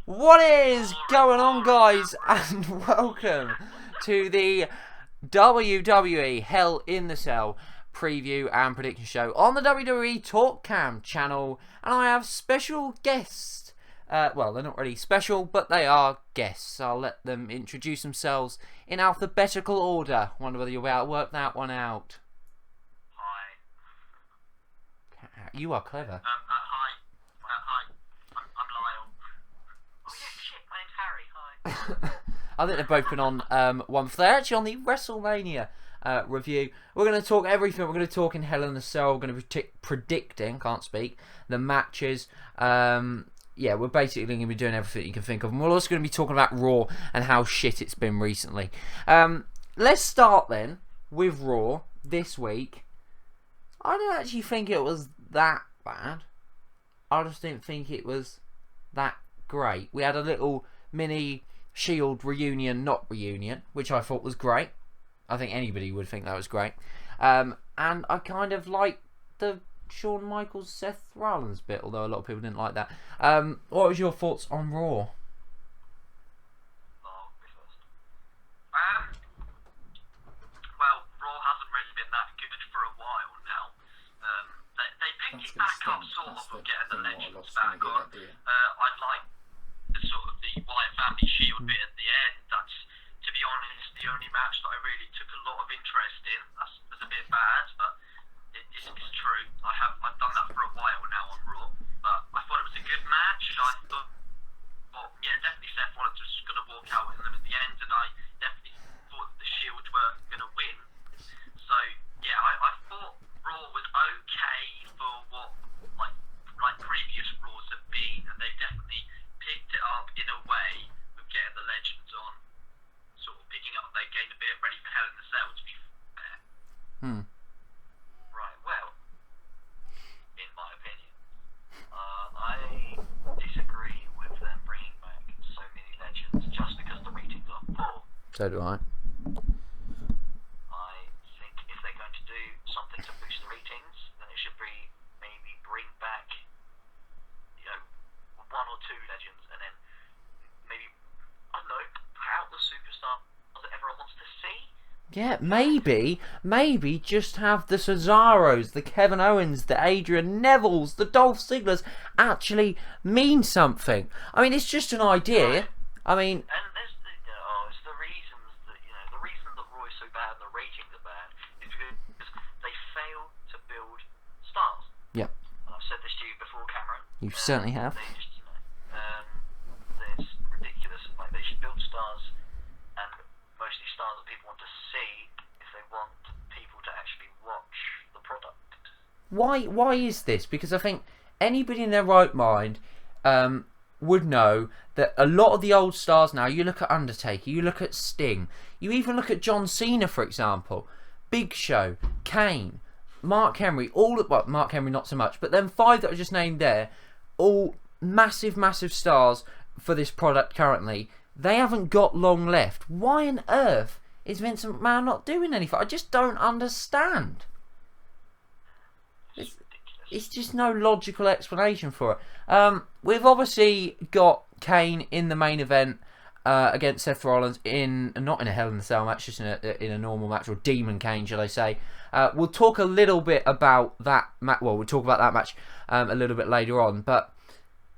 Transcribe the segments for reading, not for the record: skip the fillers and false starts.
What is going on, guys, and welcome to the WWE Hell in the Cell preview and prediction show on the WWE Talk Cam channel, and I have special guests. Well, they're not really special, but they are guests. I'll let them introduce themselves in alphabetical order. Wonder whether you'll be able to work that one out. Hi. You are clever. Hi. I'm Lyle. Oh yeah, shit. My name's Harry. Hi. I think they've both been on one. They're actually on the WrestleMania review. We're going to talk everything. We're going to talk in Hell in the Cell. We're going to be predicting, can't speak, the matches. Yeah, we're basically going to be doing everything you can think of. And we're also going to be talking about Raw and how shit it's been recently. Let's start then with Raw this week. I don't actually think it was that bad. I just didn't think it was that great. We had a little mini Shield reunion, not reunion, which I thought was great. I think anybody would think that was great. And I kind of liked the Shawn Michaels, Seth Rollins bit, although a lot of people didn't like that. What was your thoughts on Raw? Well, Raw hasn't really been that good for a while now. They picked it back up, sort of getting the legends back on. I like the Wyatt family Shield bit at the end. That's, to be honest, the only match that I really took a lot of interest in. That's a bit bad, but it's true. I've done that for a while now on Raw, but I thought it was a good match. I thought, yeah, definitely Seth Rollins was going to walk out with them at the end, and I definitely thought the Shield were going to win. So yeah, I thought Raw was okay for what like previous Raws have been, and they definitely picked it up in a way with getting the legends on, sort of picking up their game a bit, ready for Hell in the Cell, to be fair. Right, well, in my opinion, I disagree with them bringing back so many legends just because the ratings are poor. So do I. I think if they're going to do something to boost the ratings, then it should be maybe bring back, one or two legends, and then maybe, I don't know, out the superstar that everyone wants to see. Yeah, maybe just have the Cesaros, the Kevin Owens, the Adrian Nevilles, the Dolph Zigglers actually mean something. I mean, it's just an idea. I mean, and there's it's the reasons that the reason that Raw is so bad and the ratings are bad is because they fail to build stars. Yeah. And I've said this to you before, Cameron. You certainly have. They just, it's ridiculous. Like, they should build stars, and mostly stars that people want to see if they want people to actually watch the product. Why is this? Because I think anybody in their right mind would know that a lot of the old stars now, you look at Undertaker, you look at Sting, you even look at John Cena, for example, Big Show, Kane, Mark Henry, Mark Henry not so much, but then 5 that are just named there, all massive stars for this product currently. They haven't got long left. Why on earth is Vince McMahon not doing anything? I just don't understand. It's just no logical explanation for it. We've obviously got Kane in the main event against Seth Rollins not in a Hell in the Cell match, just in a normal match, or Demon Kane, shall I say. We'll talk a little bit about that match. Well, we'll talk about that match a little bit later on. But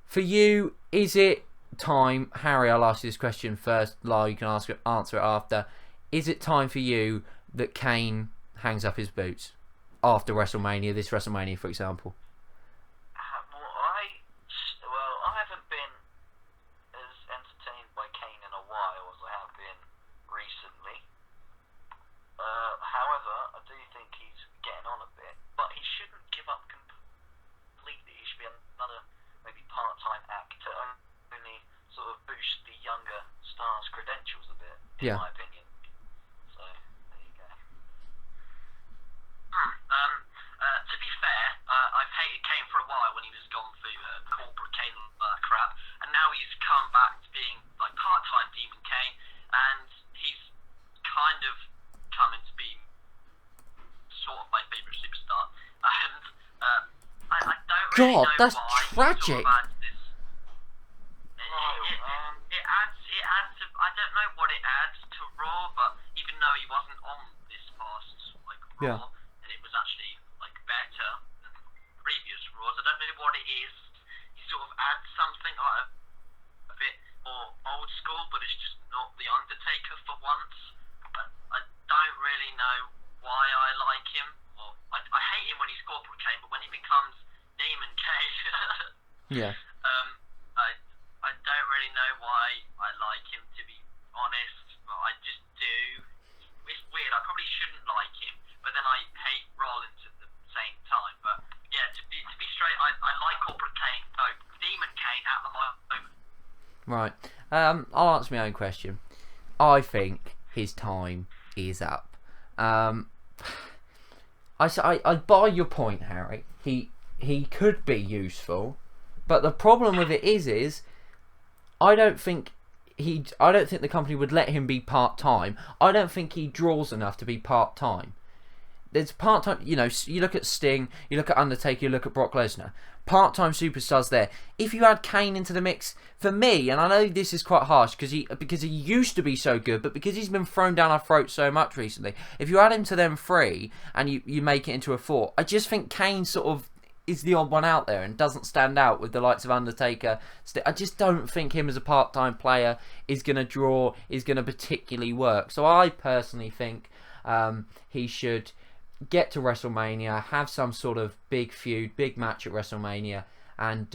for you, is it time, Harry, I'll ask you this question first, Lyle, you can answer it after. Is it time for you that Kane hangs up his boots after WrestleMania, this WrestleMania, for example? I haven't been as entertained by Kane in a while as I have been recently. However, I do think he's getting on a bit, but he shouldn't give up completely. He should be another maybe part-time actor, only sort of boost the younger stars' credentials a bit, in my opinion. So, there you go. To be fair, I've hated Kane for a while when he was gone through corporate Kane crap, and now he's come back to being like part-time Demon Kane, and he's kind of coming to be sort of my favourite superstar. And I don't really know God, that's why tragic. He sort of had this, Yeah. Raw, and it was actually like better than previous Raws. I don't know what it is. He sort of adds something like a bit more old school, but it's just not the Undertaker for once. I don't really know why I like him. Or I hate him when he's Corporate Kane, but when he becomes Demon Kane, Yeah. I don't really know why I like him, to be honest, but I just do. It's weird. I probably shouldn't like him, but then I hate Rollins at the same time. But yeah, to be straight, I like Corporate Kane. No, Demon Kane at the moment. Right. I'll answer my own question. I think his time is up. I buy your point, Harry. He could be useful, but the problem with it is I don't think the company would let him be part-time. I don't think he draws enough to be part-time. There's part-time, you look at Sting, you look at Undertaker, you look at Brock Lesnar. Part-time superstars there. If you add Kane into the mix, for me, and I know this is quite harsh because he used to be so good, but because he's been thrown down our throats so much recently, if you add him to them three and you make it into a four, I just think Kane sort of is the odd one out there and doesn't stand out with the likes of Undertaker. I just don't think him as a part-time player is going to particularly work. So I personally think he should get to WrestleMania, have some sort of big feud, big match at WrestleMania, and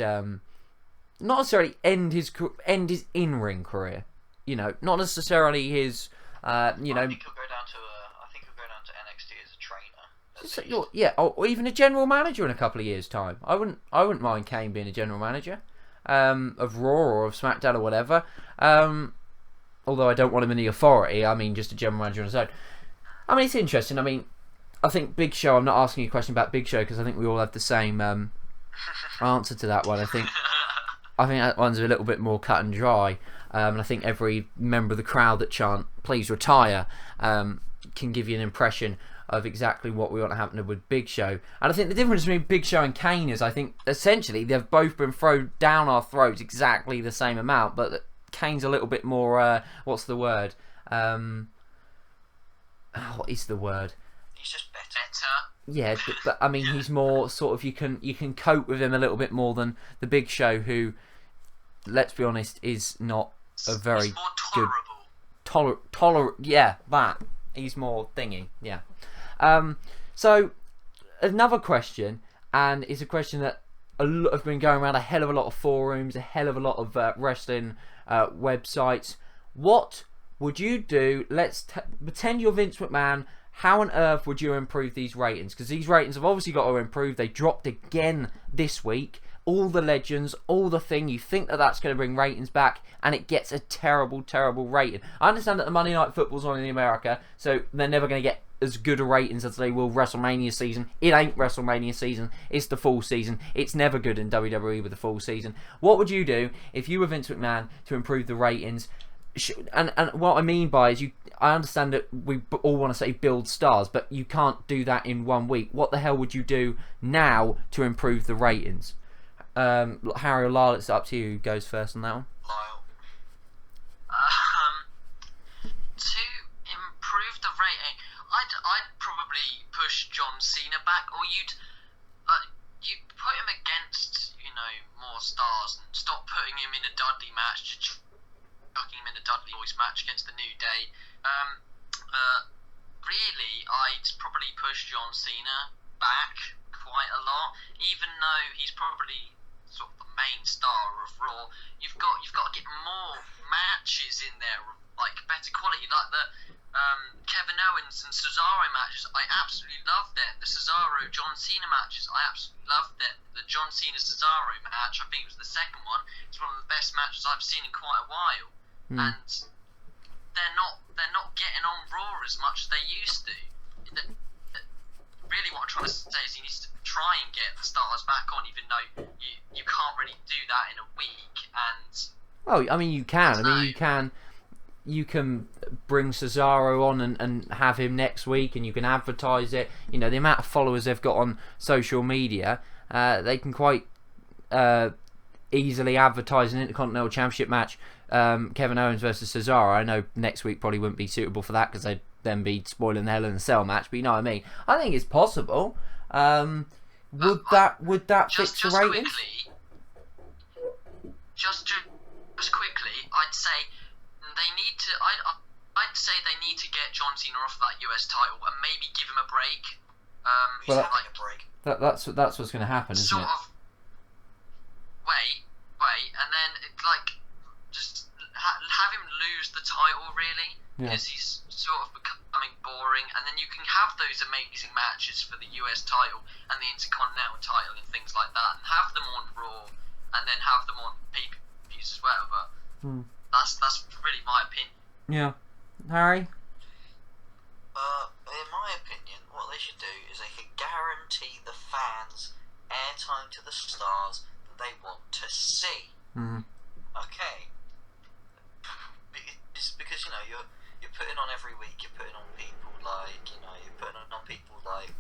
not necessarily end his in-ring career. Not necessarily his. I think he'll go down to NXT as a trainer. Yeah, or even a general manager in a couple of years' time. I wouldn't mind Kane being a general manager of Raw or of SmackDown or whatever. Although I don't want him in the Authority. I mean, just a general manager on his own. I mean, it's interesting. I mean, I think Big Show. I'm not asking you a question about Big Show because I think we all have the same answer to that one. I think that one's a little bit more cut and dry. And I think every member of the crowd that chant "Please retire" can give you an impression of exactly what we want to happen with Big Show. And I think the difference between Big Show and Kane is, I think, essentially they've both been thrown down our throats exactly the same amount, but Kane's a little bit more. What's the word? What is the word? He's just better. Yeah, but I mean, he's more sort of you can cope with him a little bit more than the Big Show, who, let's be honest, is not a very he's more tolerable. good Yeah, that he's more thingy. Yeah. So another question, and it's a question that have been going around a hell of a lot of forums, a hell of a lot of wrestling websites. What would you do? Let's pretend you're Vince McMahon. How on earth would you improve these ratings? Because these ratings have obviously got to improve. They dropped again this week. All the legends, all the thing. You think that that's going to bring ratings back, and it gets a terrible, terrible rating. I understand that the Monday Night Football's on in America, so they're never going to get as good a ratings as they will WrestleMania season. It ain't WrestleMania season. It's the full season. It's never good in WWE with the full season. What would you do if you were Vince McMahon to improve the ratings? And what I mean by is I understand that we all want to say build stars, but you can't do that in 1 week. What the hell would you do now to improve the ratings? Harry or Lyle, it's up to you. Who goes first on that one? Lyle. To improve the rating, I'd probably push John Cena back, or you'd put him against more stars and stop putting him in a Dudley match. Chucking him in a Dudley Boys match against the New Day. Really, I'd probably push John Cena back quite a lot, even though he's probably sort of the main star of Raw. You've got to get more matches in there, like better quality, like the Kevin Owens and Cesaro matches. I absolutely loved it. The Cesaro John Cena matches, I absolutely loved it. The John Cena Cesaro match, I think it was the second one. It's one of the best matches I've seen in quite a while. And they're not getting on Raw as much as they used to. Really, what I'm trying to say is he needs to try and get the stars back on, even though you can't really do that in a week. And well, I mean, you can. I mean, you can bring Cesaro on and have him next week, and you can advertise it. The amount of followers they've got on social media, they can quite easily advertise an Intercontinental Championship match. Kevin Owens versus Cesaro. I know next week probably wouldn't be suitable for that because they'd then be spoiling the Hell in a Cell match, but you know what I mean. I think it's possible. Would that fix the ratings? Just quickly, I'd say they need to. I'd say they need to get John Cena off that US title and maybe give him a break. Well, like a break. That's what's going to happen, isn't it? Sort of. Wait, and then just have him lose the title really, because he's sort of becoming boring. And then you can have those amazing matches for the US title and the Intercontinental title and things like that, and have them on Raw, and then have them on pay-per-views as well. But that's really my opinion. Yeah, Harry. In my opinion, what they should do is they could guarantee the fans airtime to the stars that they want to see. Okay. It's because you're putting on every week. You're putting on people like you're putting on people like.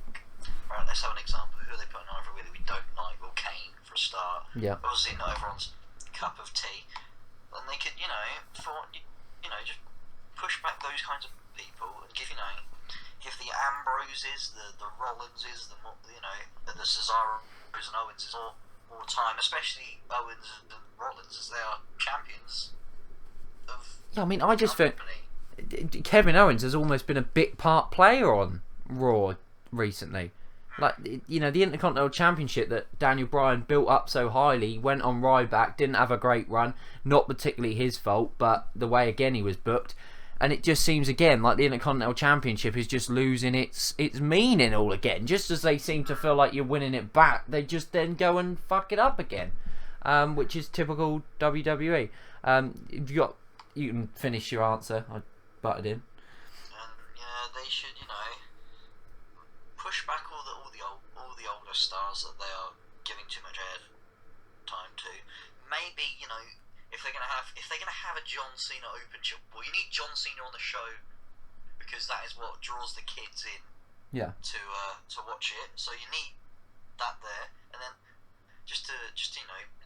Right, let's have an example. Who are they putting on every week that we don't like? Well, Kane for a start. Yeah. Obviously, not everyone's cup of tea. And they could just push back those kinds of people and give the Ambroses, the Rollinses, the Cesaros and Owenses all time, especially Owens and Rollins, as they are champions of. Yeah, I mean, I just think Kevin Owens has almost been a bit part player on Raw recently. Like, the Intercontinental Championship that Daniel Bryan built up so highly, went on Ryback, didn't have a great run, not particularly his fault, but the way again he was booked. And it just seems again like the Intercontinental Championship is just losing its meaning all again. Just as they seem to feel like you're winning it back, they just then go and fuck it up again, which is typical WWE. You can finish your answer. I butted in. They should push back all the older stars that they are giving too much air time to. Maybe if they're gonna have a John Cena Open show, well, you need John Cena on the show because that is what draws the kids in. Yeah. To watch it, so you need that there, and then just to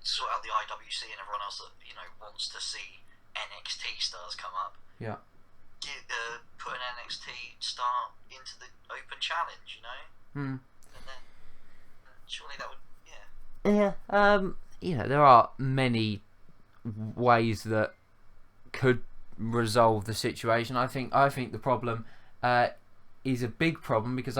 sort out the IWC and everyone else that wants to see NXT stars come up. Yeah. Put an NXT star into the Open Challenge, and then surely that would there are many ways that could resolve the situation. I think the problem is a big problem because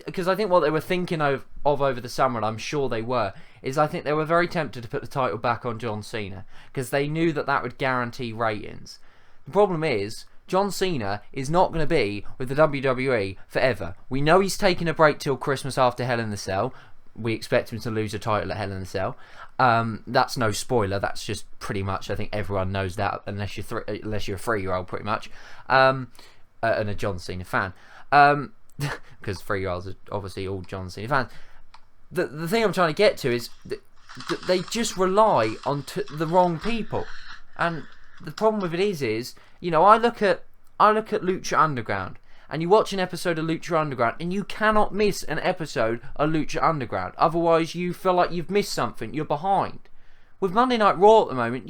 because I think what they were thinking of over the summer, and I'm sure they were, is I think they were very tempted to put the title back on John Cena because they knew that would guarantee ratings. The problem is John Cena is not going to be with the WWE forever. We know he's taking a break till Christmas after Hell in the Cell. We expect him to lose a title at Hell in the Cell. That's no spoiler. That's just pretty much, I think everyone knows that, unless you're a 3-year-old, pretty much, and a John Cena fan. Because 3-year-olds are obviously all John Cena fans. The thing I'm trying to get to is that they just rely on the wrong people, and the problem with it is I look at Lucha Underground, and you watch an episode of Lucha Underground, and you cannot miss an episode of Lucha Underground. Otherwise, you feel like you've missed something. You're behind. With Monday Night Raw at the moment,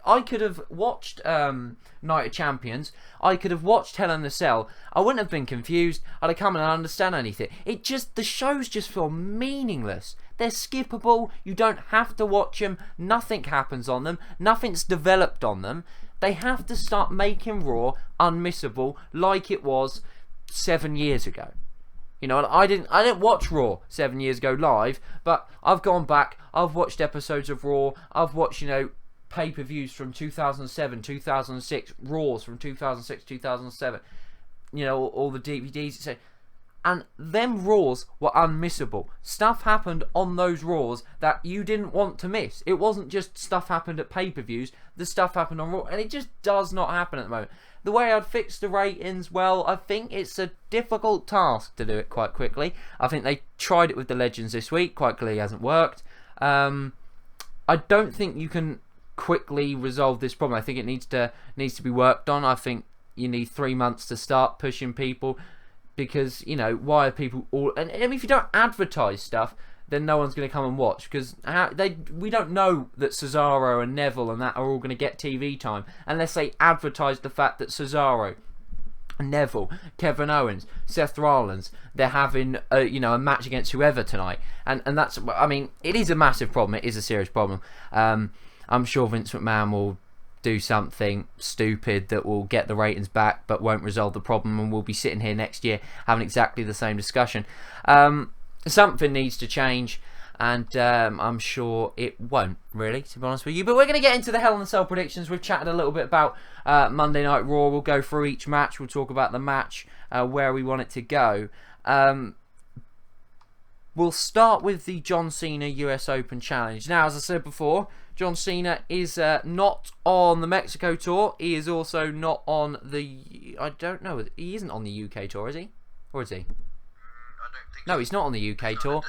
I could have watched Night of Champions. I could have watched Hell in a Cell. I wouldn't have been confused. I'd have come and understand anything. The shows just feel meaningless. They're skippable. You don't have to watch them. Nothing happens on them. Nothing's developed on them. They have to start making Raw unmissable like it was 7 years ago. I didn't watch Raw 7 years ago live, but I've gone back. I've watched episodes of Raw. I've watched pay-per-views from 2007, 2006, Raws from 2006, 2007, all the DVDs, and them Raws were unmissable. Stuff happened on those Raws that you didn't want to miss. It wasn't just stuff happened at pay-per-views, the stuff happened on Raw, and it just does not happen at the moment. The way I'd fix the ratings, well, I think it's a difficult task to do it quite quickly. I think they tried it with the Legends this week, quite clearly hasn't worked. I don't think you can quickly resolve this problem. I think it needs to be worked on. I think you need 3 months to start pushing people, because why are people all, and if you don't advertise stuff, then no one's going to come and watch, because we don't know that Cesaro and Neville and that are all going to get TV time unless they advertise the fact that Cesaro, Neville, Kevin Owens, Seth Rollins, they're having a match against whoever tonight, and that's, I mean, it is a massive problem. It is a serious problem. I'm sure Vince McMahon will do something stupid that will get the ratings back but won't resolve the problem, and we'll be sitting here next year having exactly the same discussion. Something needs to change, and I'm sure it won't, really, to be honest with you. But we're going to get into the Hell in a Cell predictions. We've chatted a little bit about Monday Night Raw. We'll go through each match. We'll talk about the match, where we want it to go. We'll start with the John Cena US Open Challenge. Now, as I said before, John Cena is not on the Mexico tour. He is also not on the... I don't know. He isn't on the UK tour, is he? Or is he? No, he's not on the UK tour.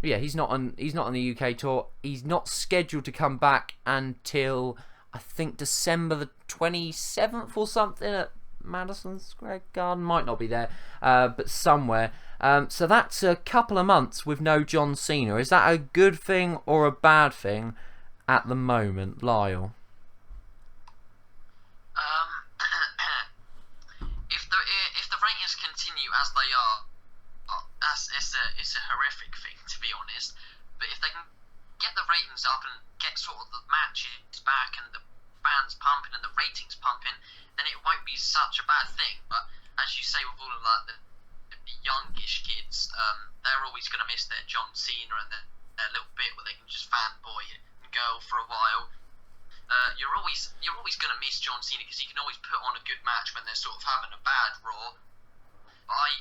Yeah, he's not on the UK tour. He's not scheduled to come back until, I think, December the 27th or something at Madison Square Garden. Might not be there, but somewhere. So that's a couple of months with no John Cena. Is that a good thing or a bad thing at the moment, Lyle? If the ratings continue as they are, it's a horrific thing, to be honest. But if they can get the ratings up and get sort of the matches back and the fans pumping and the ratings pumping, then it won't be such a bad thing. But as you say, with all of like the youngish kids, they're always going to miss their John Cena and their little bit where they can just fanboy and go for a while. You're always going to miss John Cena because he can always put on a good match when they're sort of having a bad Raw.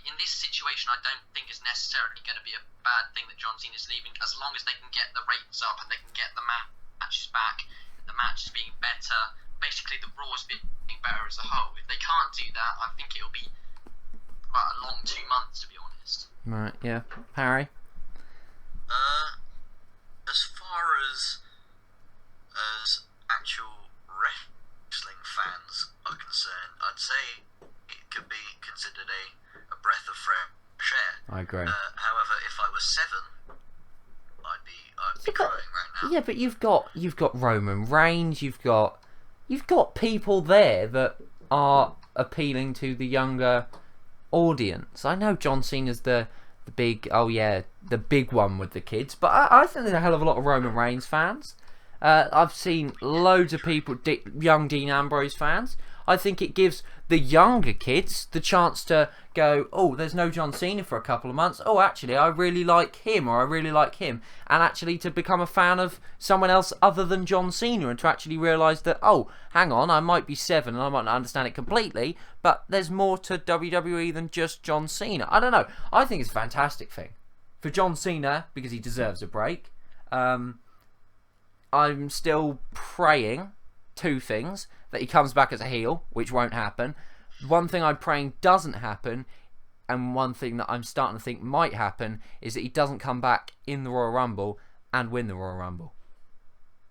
In this situation, I don't think it's necessarily going to be a bad thing that John Cena's leaving, as long as they can get the ratings up and they can get the matches back, the matches being better, basically the Raws being better as a whole. If they can't do that, I think it'll be about a long 2 months, to be honest. Right, yeah. Harry? As far as actual wrestling fans are concerned, I'd say it could be considered a breath of fresh air. I agree. However, if I was 7, I'd be crying right now. Yeah, but you've got Roman Reigns. You've got people there that are appealing to the younger audience. I know John Cena's the big one with the kids, but I think there's a hell of a lot of Roman Reigns fans. I've seen loads of people, young Dean Ambrose fans. I think it gives the younger kids the chance to go, oh, there's no John Cena for a couple of months. Oh, actually, I really like him, or I really like him. And actually to become a fan of someone else other than John Cena, and to actually realise that, oh, hang on, I might be 7 and I might not understand it completely, but there's more to WWE than just John Cena. I don't know. I think it's a fantastic thing. For John Cena, because he deserves a break. I'm still praying 2 things: that he comes back as a heel, which won't happen. One thing I'm praying doesn't happen, and one thing that I'm starting to think might happen, is that he doesn't come back in the Royal Rumble and win the Royal Rumble,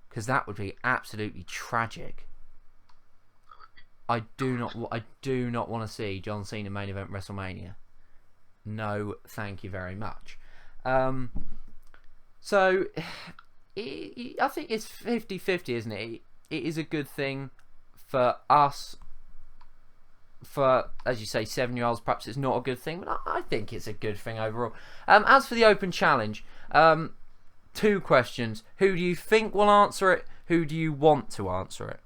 because that would be absolutely tragic. I do not want to see John Cena main event WrestleMania. No, thank you very much. So I think it's 50-50, isn't it? It is a good thing for us. For, as you say, 7-year-olds, perhaps it's not a good thing, but I think it's a good thing overall. As for the Open Challenge, 2 questions. Who do you think will answer it? Who do you want to answer it?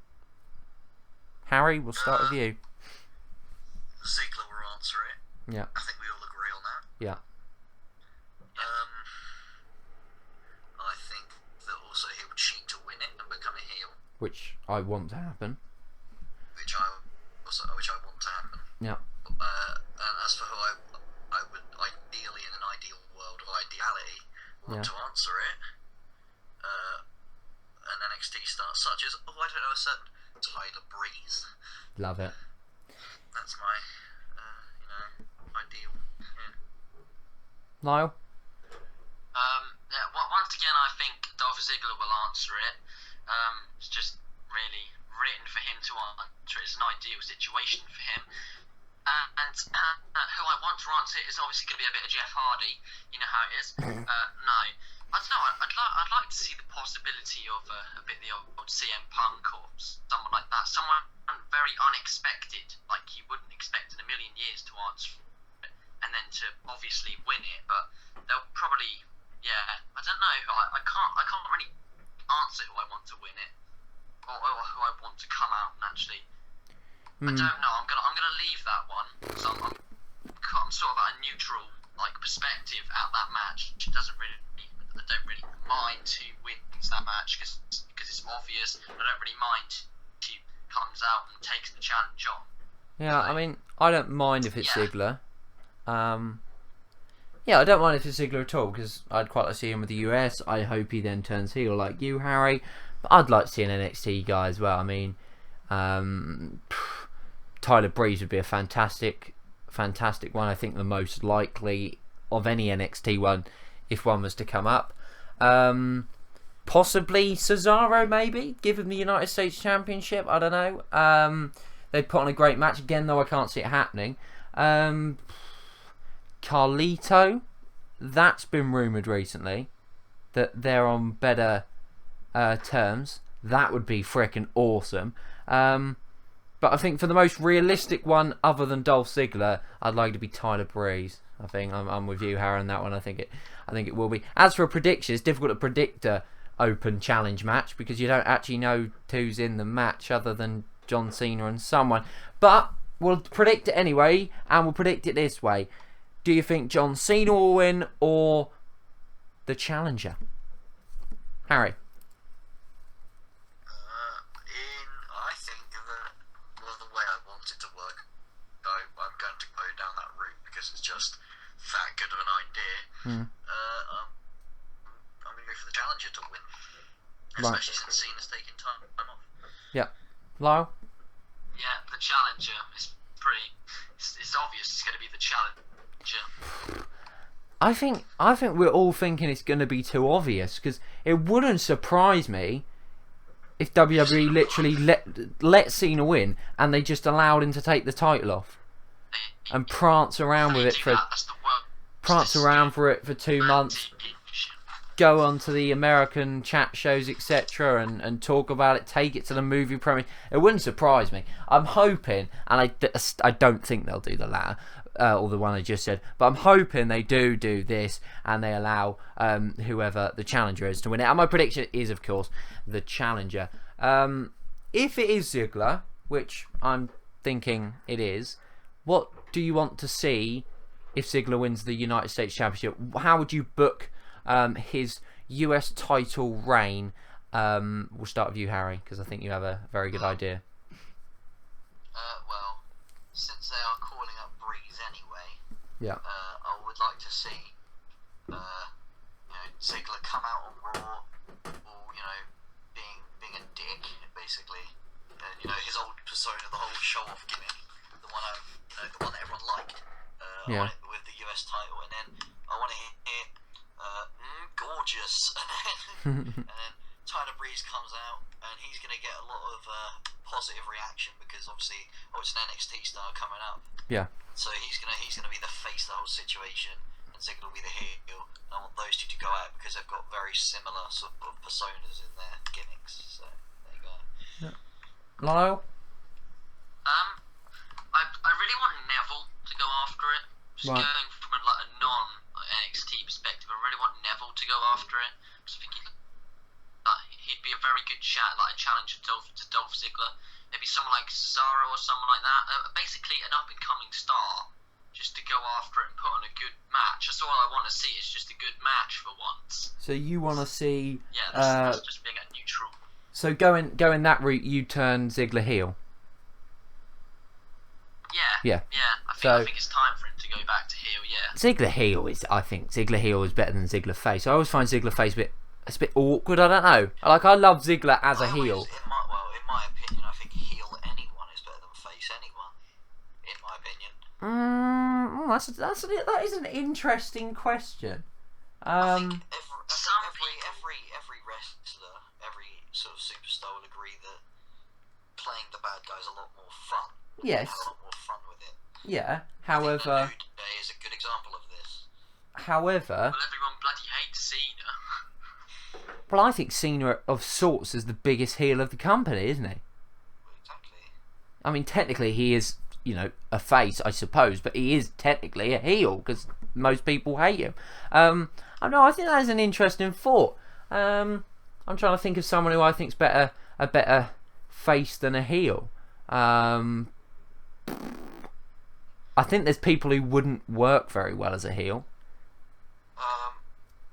Harry, we'll start with you. Ziggler will answer it. Yeah. I think we all agree on that. Yeah. I think that also he'll cheat to win it and become a heel. Which I want to happen. Which I want to happen. Yeah. And as for who I would ideally, in an ideal world of ideality, want to answer it, an NXT star such as, I don't know, a certain Tyler Breeze. Love it. That's my, ideal. Yeah. Lyle? Once again, I think Dolph Ziggler will answer it. It's just really written for him to answer. It's an ideal situation for him. And who I want to answer it is obviously going to be a bit of Jeff Hardy. You know how it is. No, I don't know. I'd like to see the possibility of a bit of the old CM Punk or someone like that. Someone very unexpected, like you wouldn't expect in a million years to answer it, and then to obviously win it. But they'll probably, yeah, I don't know. I can't really answer who I want to win it, or who I want to come out and actually. I don't know. I'm gonna leave that one. So I'm sort of at a neutral perspective at that match. I don't really mind who wins that match because it's obvious. I don't really mind who comes out and takes the challenge on. Yeah, I mean, I don't mind if it's Ziggler. Yeah, I don't mind if it's Ziggler at all because I'd quite like to see him with the US. I hope he then turns heel like you, Harry. But I'd like to see an NXT guy as well. I mean, Tyler Breeze would be a fantastic one. I think the most likely of any NXT one if one was to come up. Possibly Cesaro, maybe. Give him the United States Championship. I don't know. They'd put on a great match again, though I can't see it happening. Carlito, that's been rumoured recently that they're on better terms. That would be freaking awesome. But I think for the most realistic one, other than Dolph Ziggler, I'd like it to be Tyler Breeze. I think I'm with you, Harry, on that one. I think it will be. As for a prediction, it's difficult to predict a open challenge match because you don't actually know who's in the match other than John Cena and someone. But we'll predict it anyway, and we'll predict it this way. Do you think John Cena will win or the challenger? Harry? I think that the way I want it to work, I'm going to go down that route because it's just that good of an idea. I'm going to go for the challenger to win, especially since Cena's taking time off. Yeah. Lyle? Yeah, the challenger is pretty. It's obvious it's going to be the challenger. I think we're all thinking it's going to be too obvious because it wouldn't surprise me if WWE literally let Cena win and they just allowed him to take the title off and prance around with it for 2 months, go on to the American chat shows, etc., and talk about it, take it to the movie premiere. It wouldn't surprise me. I'm hoping, and I don't think they'll do the latter, or the one I just said, but I'm hoping they do this and they allow whoever the challenger is to win it. And my prediction is, of course, the challenger. If it is Ziggler, which I'm thinking it is, what do you want to see if Ziggler wins the United States Championship? How would you book his US title reign? We'll start with you, Harry, because I think you have a very good idea. Well, since they are calling up Breeze anyway, I would like to see Ziggler come out on Raw, or being a dick, basically. His old persona, the whole show-off gimmick, the one that everyone liked. I want it with the US title, and then I want to hear gorgeous, and then Tyler Breeze comes out, and he's going to get a lot of positive reaction because obviously, it's an NXT star coming up. Yeah. So he's gonna be the face of the whole situation, and Ziggler will be the heel. And I want those two to go out because they've got very similar sort of personas in their gimmicks. So there you go. Yeah. Lyle? I really want Neville to go after it. Just going from a non-NXT perspective, I really want Neville to go after it. I think he'd be a very good a challenger to Dolph Ziggler. Maybe someone like Cesaro or someone like that. Basically, an up-and-coming star, just to go after it and put on a good match. That's all I want to see. Is just a good match for once. So you want to see? Yeah, that's just being a neutral. So going that route, you turn Ziggler heel. Yeah. I think it's time for him to go back to heel. Yeah. I think Ziggler heel is better than Ziggler face. I always find Ziggler face a bit awkward. I don't know. I love Ziggler as a heel. In my opinion, I think heel anyone is better than face anyone. In my opinion. That is an interesting question. I think every wrestler, every sort of superstar will agree that playing the bad guy is a lot more fun. Yes. Have a lot more fun with it. Yeah. I think the However, New Day is a good example of this. however, Well, everyone bloody hates Cena. well, I think Cena of sorts is the biggest heel of the company, isn't he? Well, exactly. I mean, technically he is, a face, I suppose, but he is technically a heel because most people hate him. I know. I think that is an interesting thought. I'm trying to think of someone who I think's a better face than a heel. I think there's people who wouldn't work very well as a heel.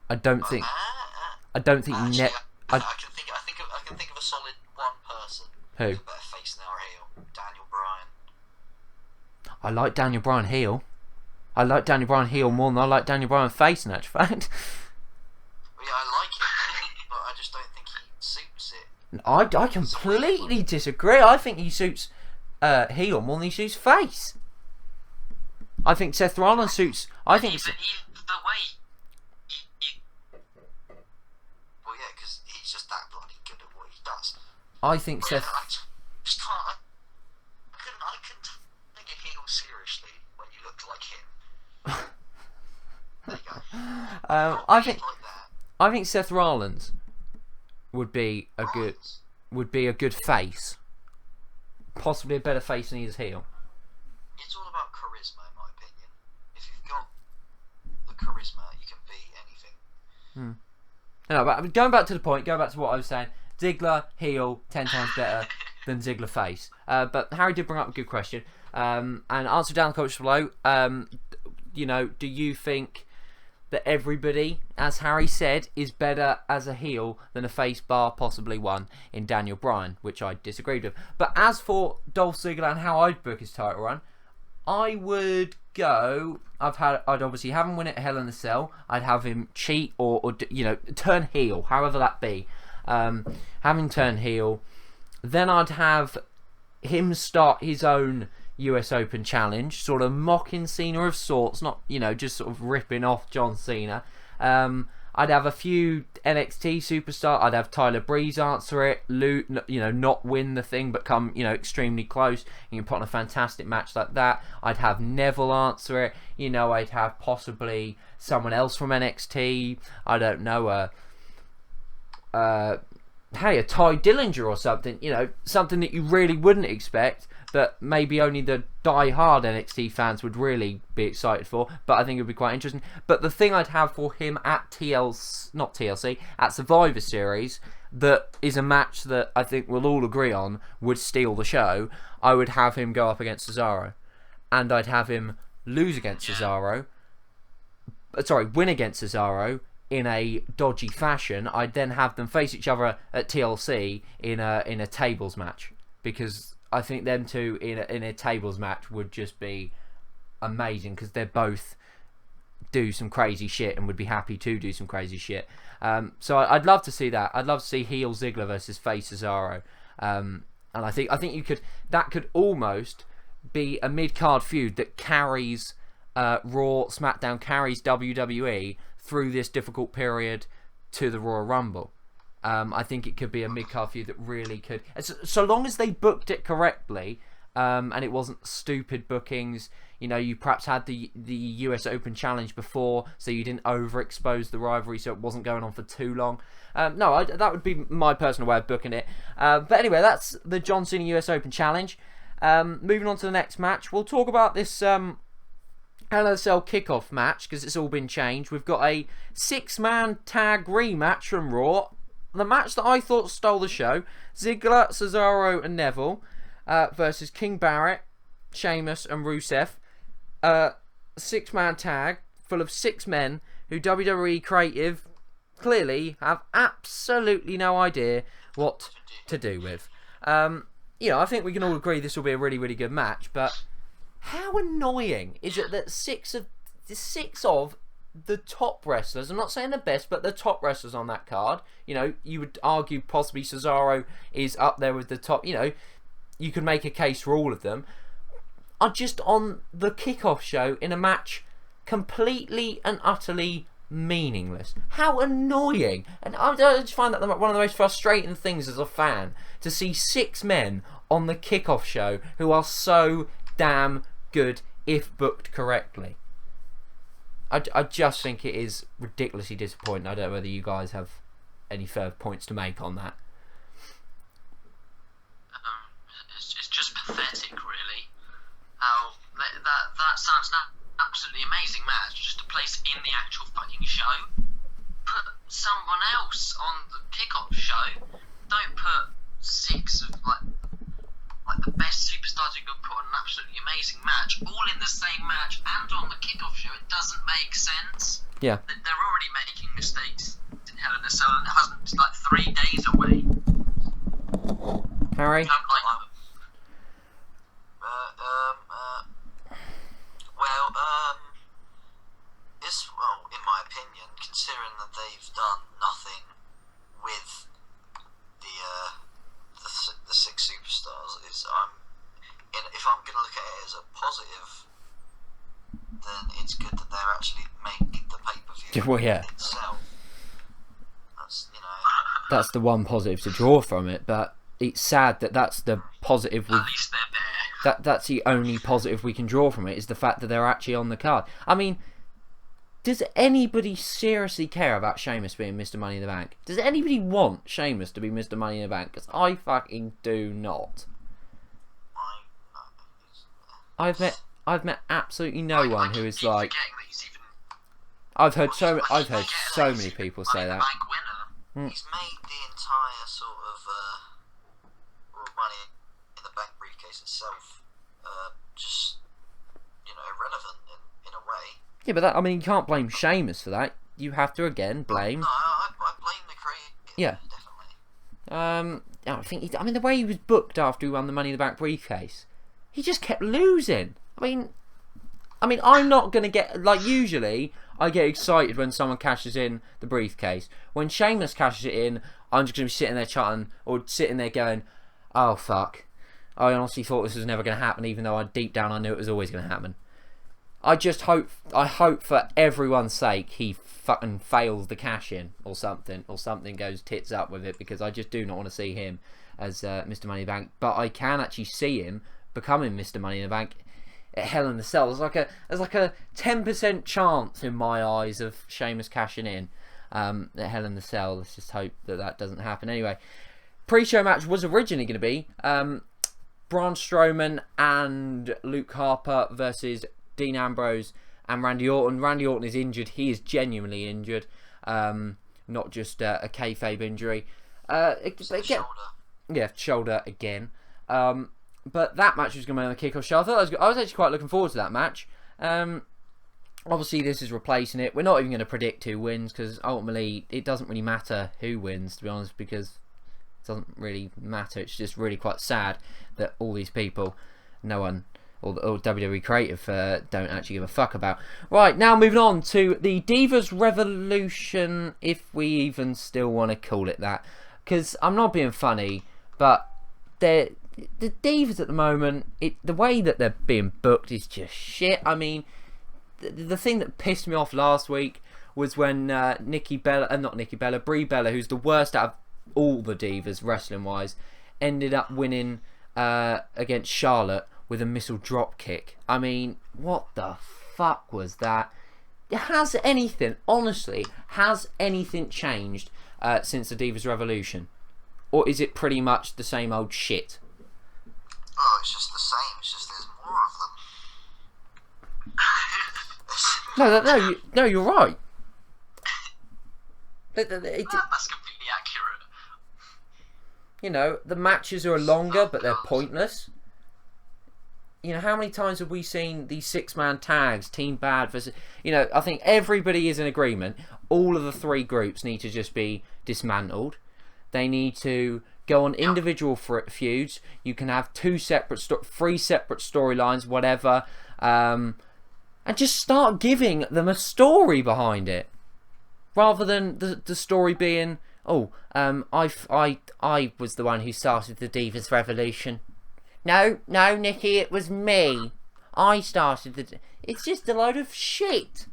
I don't think. Actually, I can think of a solid one person. Who? Who's a better face than our heel. Daniel Bryan. I like Daniel Bryan heel. I like Daniel Bryan heel more than I like Daniel Bryan face, in actual fact. Well, yeah, I like it, but I just don't think he suits it. I completely disagree. I think he suits heel more than he suits face. I think Seth Rollins suits. I think. But the way. Well, yeah, because he's just that bloody good at what he does. I think Yeah, Seth. I just can't. I couldn't take a heel seriously when you looked like him. There you go. I think. Like that. I think Seth Rollins would be a good face. Possibly a better face than he is heel. It's all about charisma, in my opinion. If you've got the charisma, you can be anything. No, but I mean, going back to the point, going back to what I was saying, Ziggler heel 10 times better than Ziggler face. But Harry did bring up a good question, and answer down the comments below. Do you think that everybody, as Harry said, is better as a heel than a face, bar possibly one in Daniel Bryan, which I disagreed with. But as for Dolph Ziggler and how I'd book his title run, I would go. I'd obviously have him win at Hell in a Cell. I'd have him cheat or turn heel, however that be. Have him turn heel. Then I'd have him start his own US Open challenge, sort of mocking Cena of sorts, not just sort of ripping off John Cena. I'd have a few NXT superstars. I'd have Tyler Breeze answer it, not win the thing, but come extremely close. You can put on a fantastic match like that. I'd have Neville answer it. I'd have possibly someone else from NXT. I don't know. A Ty Dillinger or something. Something that you really wouldn't expect, that maybe only the die-hard NXT fans would really be excited for, but I think it would be quite interesting. But the thing I'd have for him at at Survivor Series, that is a match that I think we'll all agree on would steal the show, I would have him go up against Cesaro. And I'd have him lose against Cesaro. Win against Cesaro in a dodgy fashion. I'd then have them face each other at TLC in a tables match, because I think them two in a tables match would just be amazing, because they both do some crazy shit and would be happy to do some crazy shit. So I'd love to see that. I'd love to see heel Ziggler versus face Cesaro. And I think that could almost be a mid-card feud that carries Raw, SmackDown, carries WWE through this difficult period to the Royal Rumble. I think it could be a mid-card feud that really could, so long as they booked it correctly, and it wasn't stupid bookings. You perhaps had the US Open Challenge before, so you didn't overexpose the rivalry, so it wasn't going on for too long. That would be my personal way of booking it. But anyway, that's the John Cena US Open Challenge. Moving on to the next match, we'll talk about this Hell in a Cell kickoff match, because it's all been changed. We've got a 6-man tag rematch from Raw. The match that I thought stole the show: Ziggler, Cesaro, and Neville versus King Barrett, Sheamus, and Rusev. 6-man tag full of 6 men who WWE Creative clearly have absolutely no idea what to do with. I think we can all agree this will be a really, really good match, but how annoying is it that 6 of the top wrestlers, I'm not saying the best, but the top wrestlers on that card, you would argue possibly Cesaro is up there with the top, you could make a case for all of them, are just on the kickoff show in a match completely and utterly meaningless. How annoying. And I just find that one of the most frustrating things as a fan, to see 6 men on the kickoff show who are so damn good if booked correctly. I just think it is ridiculously disappointing. I don't know whether you guys have any further points to make on that. It's just pathetic, really. How that sounds an absolutely amazing match, just a place in the actual fucking show. Put someone else on the kickoff show. Don't put 6 of like the best superstars you can put on an absolutely amazing match, all in the same match and on the kickoff show. It doesn't make sense. Yeah. They're already making mistakes in Hell in a Cell, and it hasn't. It's like 3 days away. Harry? Don't like them. Well, in my opinion, considering that they've done nothing with the 6 superstars, if I'm going to look at it as a positive, then it's good that they're actually making the pay-per-view Well, yeah. itself. That's the one positive to draw from it, but it's sad that that's the positive. At least they're there. That's the only positive we can draw from it, is the fact that they're actually on the card. I mean, does anybody seriously care about Sheamus being Mr. Money in the Bank? Does anybody want Sheamus to be Mr. Money in the Bank? Because I fucking do not. I've met absolutely no one who is like. I've heard so many people say that. He's made the entire sort of Money in the Bank briefcase itself just irrelevant in a way. Yeah, but I mean, you can't blame Sheamus for that. You have to again blame. No, I blame the creator. Yeah, definitely. I think the way he was booked after he won the Money in the Bank briefcase, he just kept losing. I mean, I'm not gonna get like usually. I get excited when someone cashes in the briefcase. When Sheamus cashes it in, I'm just gonna be sitting there chatting or sitting there going, "Oh fuck! I honestly thought this was never gonna happen, even though deep down I knew it was always gonna happen." I hope for everyone's sake he fucking fails the cash in or something goes tits up with it, because I just do not want to see him as Mr. Money in the Bank. But I can actually see him becoming Mr. Money in the Bank at Hell in the Cell. There's like a 10% chance in my eyes of Sheamus cashing in at Hell in the Cell. Let's just hope that doesn't happen. Anyway, pre-show match was originally going to be Braun Strowman and Luke Harper versus Dean Ambrose and Randy Orton. Randy Orton is injured. He is genuinely injured, not just a kayfabe injury. Shoulder. Yeah, shoulder again. But that match was going to be on the kickoff show. I was actually quite looking forward to that match. Obviously, this is replacing it. We're not even going to predict who wins, because ultimately it doesn't really matter who wins, to be honest, because it doesn't really matter. It's just really quite sad that all these people, no one, or WWE Creative don't actually give a fuck about. Right, now moving on to the Divas Revolution, if we even still want to call it that. Because I'm not being funny, but the Divas at the moment, the way that they're being booked is just shit. I mean, the thing that pissed me off last week was when Brie Bella, who's the worst out of all the Divas wrestling wise, ended up winning against Charlotte with a missile drop kick. I mean, what the fuck was that? Has anything changed since the Divas Revolution? Or is it pretty much the same old shit? Oh, it's just the same. It's just there's more of them. No, you're right. That's completely accurate. You know, the matches are longer, but they're pointless. You know, how many times have we seen these 6-man tags, Team Bad versus... You know, I think everybody is in agreement. All of the 3 groups need to just be dismantled. They need to go on individual feuds. You can have 3 separate storylines, whatever. And just start giving them a story behind it. Rather than the story being, I was the one who started the Divas Revolution. No, Nikki, it was me. I started It's just a load of shit.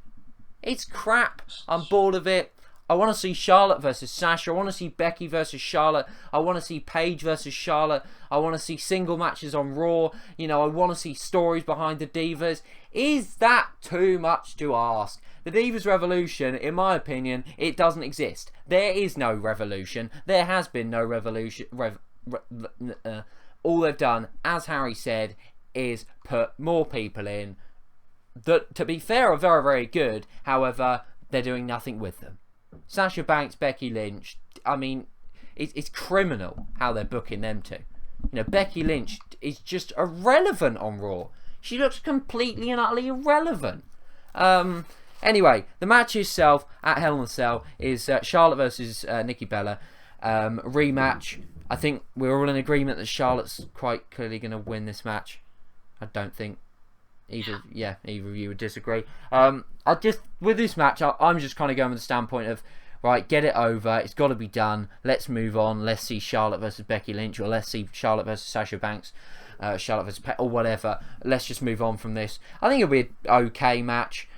It's crap. I'm bored of it. I want to see Charlotte versus Sasha. I want to see Becky versus Charlotte. I want to see Paige versus Charlotte. I want to see single matches on Raw. You know, I want to see stories behind the Divas. Is that too much to ask? The Divas Revolution, in my opinion, it doesn't exist. There is no revolution. There has been no revolution. All they've done, as Harry said, is put more people in that, to be fair, are very, very good. However, they're doing nothing with them. Sasha Banks, Becky Lynch, I mean, it's criminal how they're booking them two. You know, Becky Lynch is just irrelevant on Raw. She looks completely and utterly irrelevant. Anyway, the match itself at Hell in a Cell is Charlotte versus Nikki Bella. Rematch. I think we're all in agreement that Charlotte's quite clearly going to win this match. I don't think either of you would disagree. With this match, I'm just kind of going with the standpoint of, right, get it over. It's got to be done. Let's move on. Let's see Charlotte versus Becky Lynch, or let's see Charlotte versus Sasha Banks, Charlotte versus or whatever. Let's just move on from this. I think it'll be an okay match.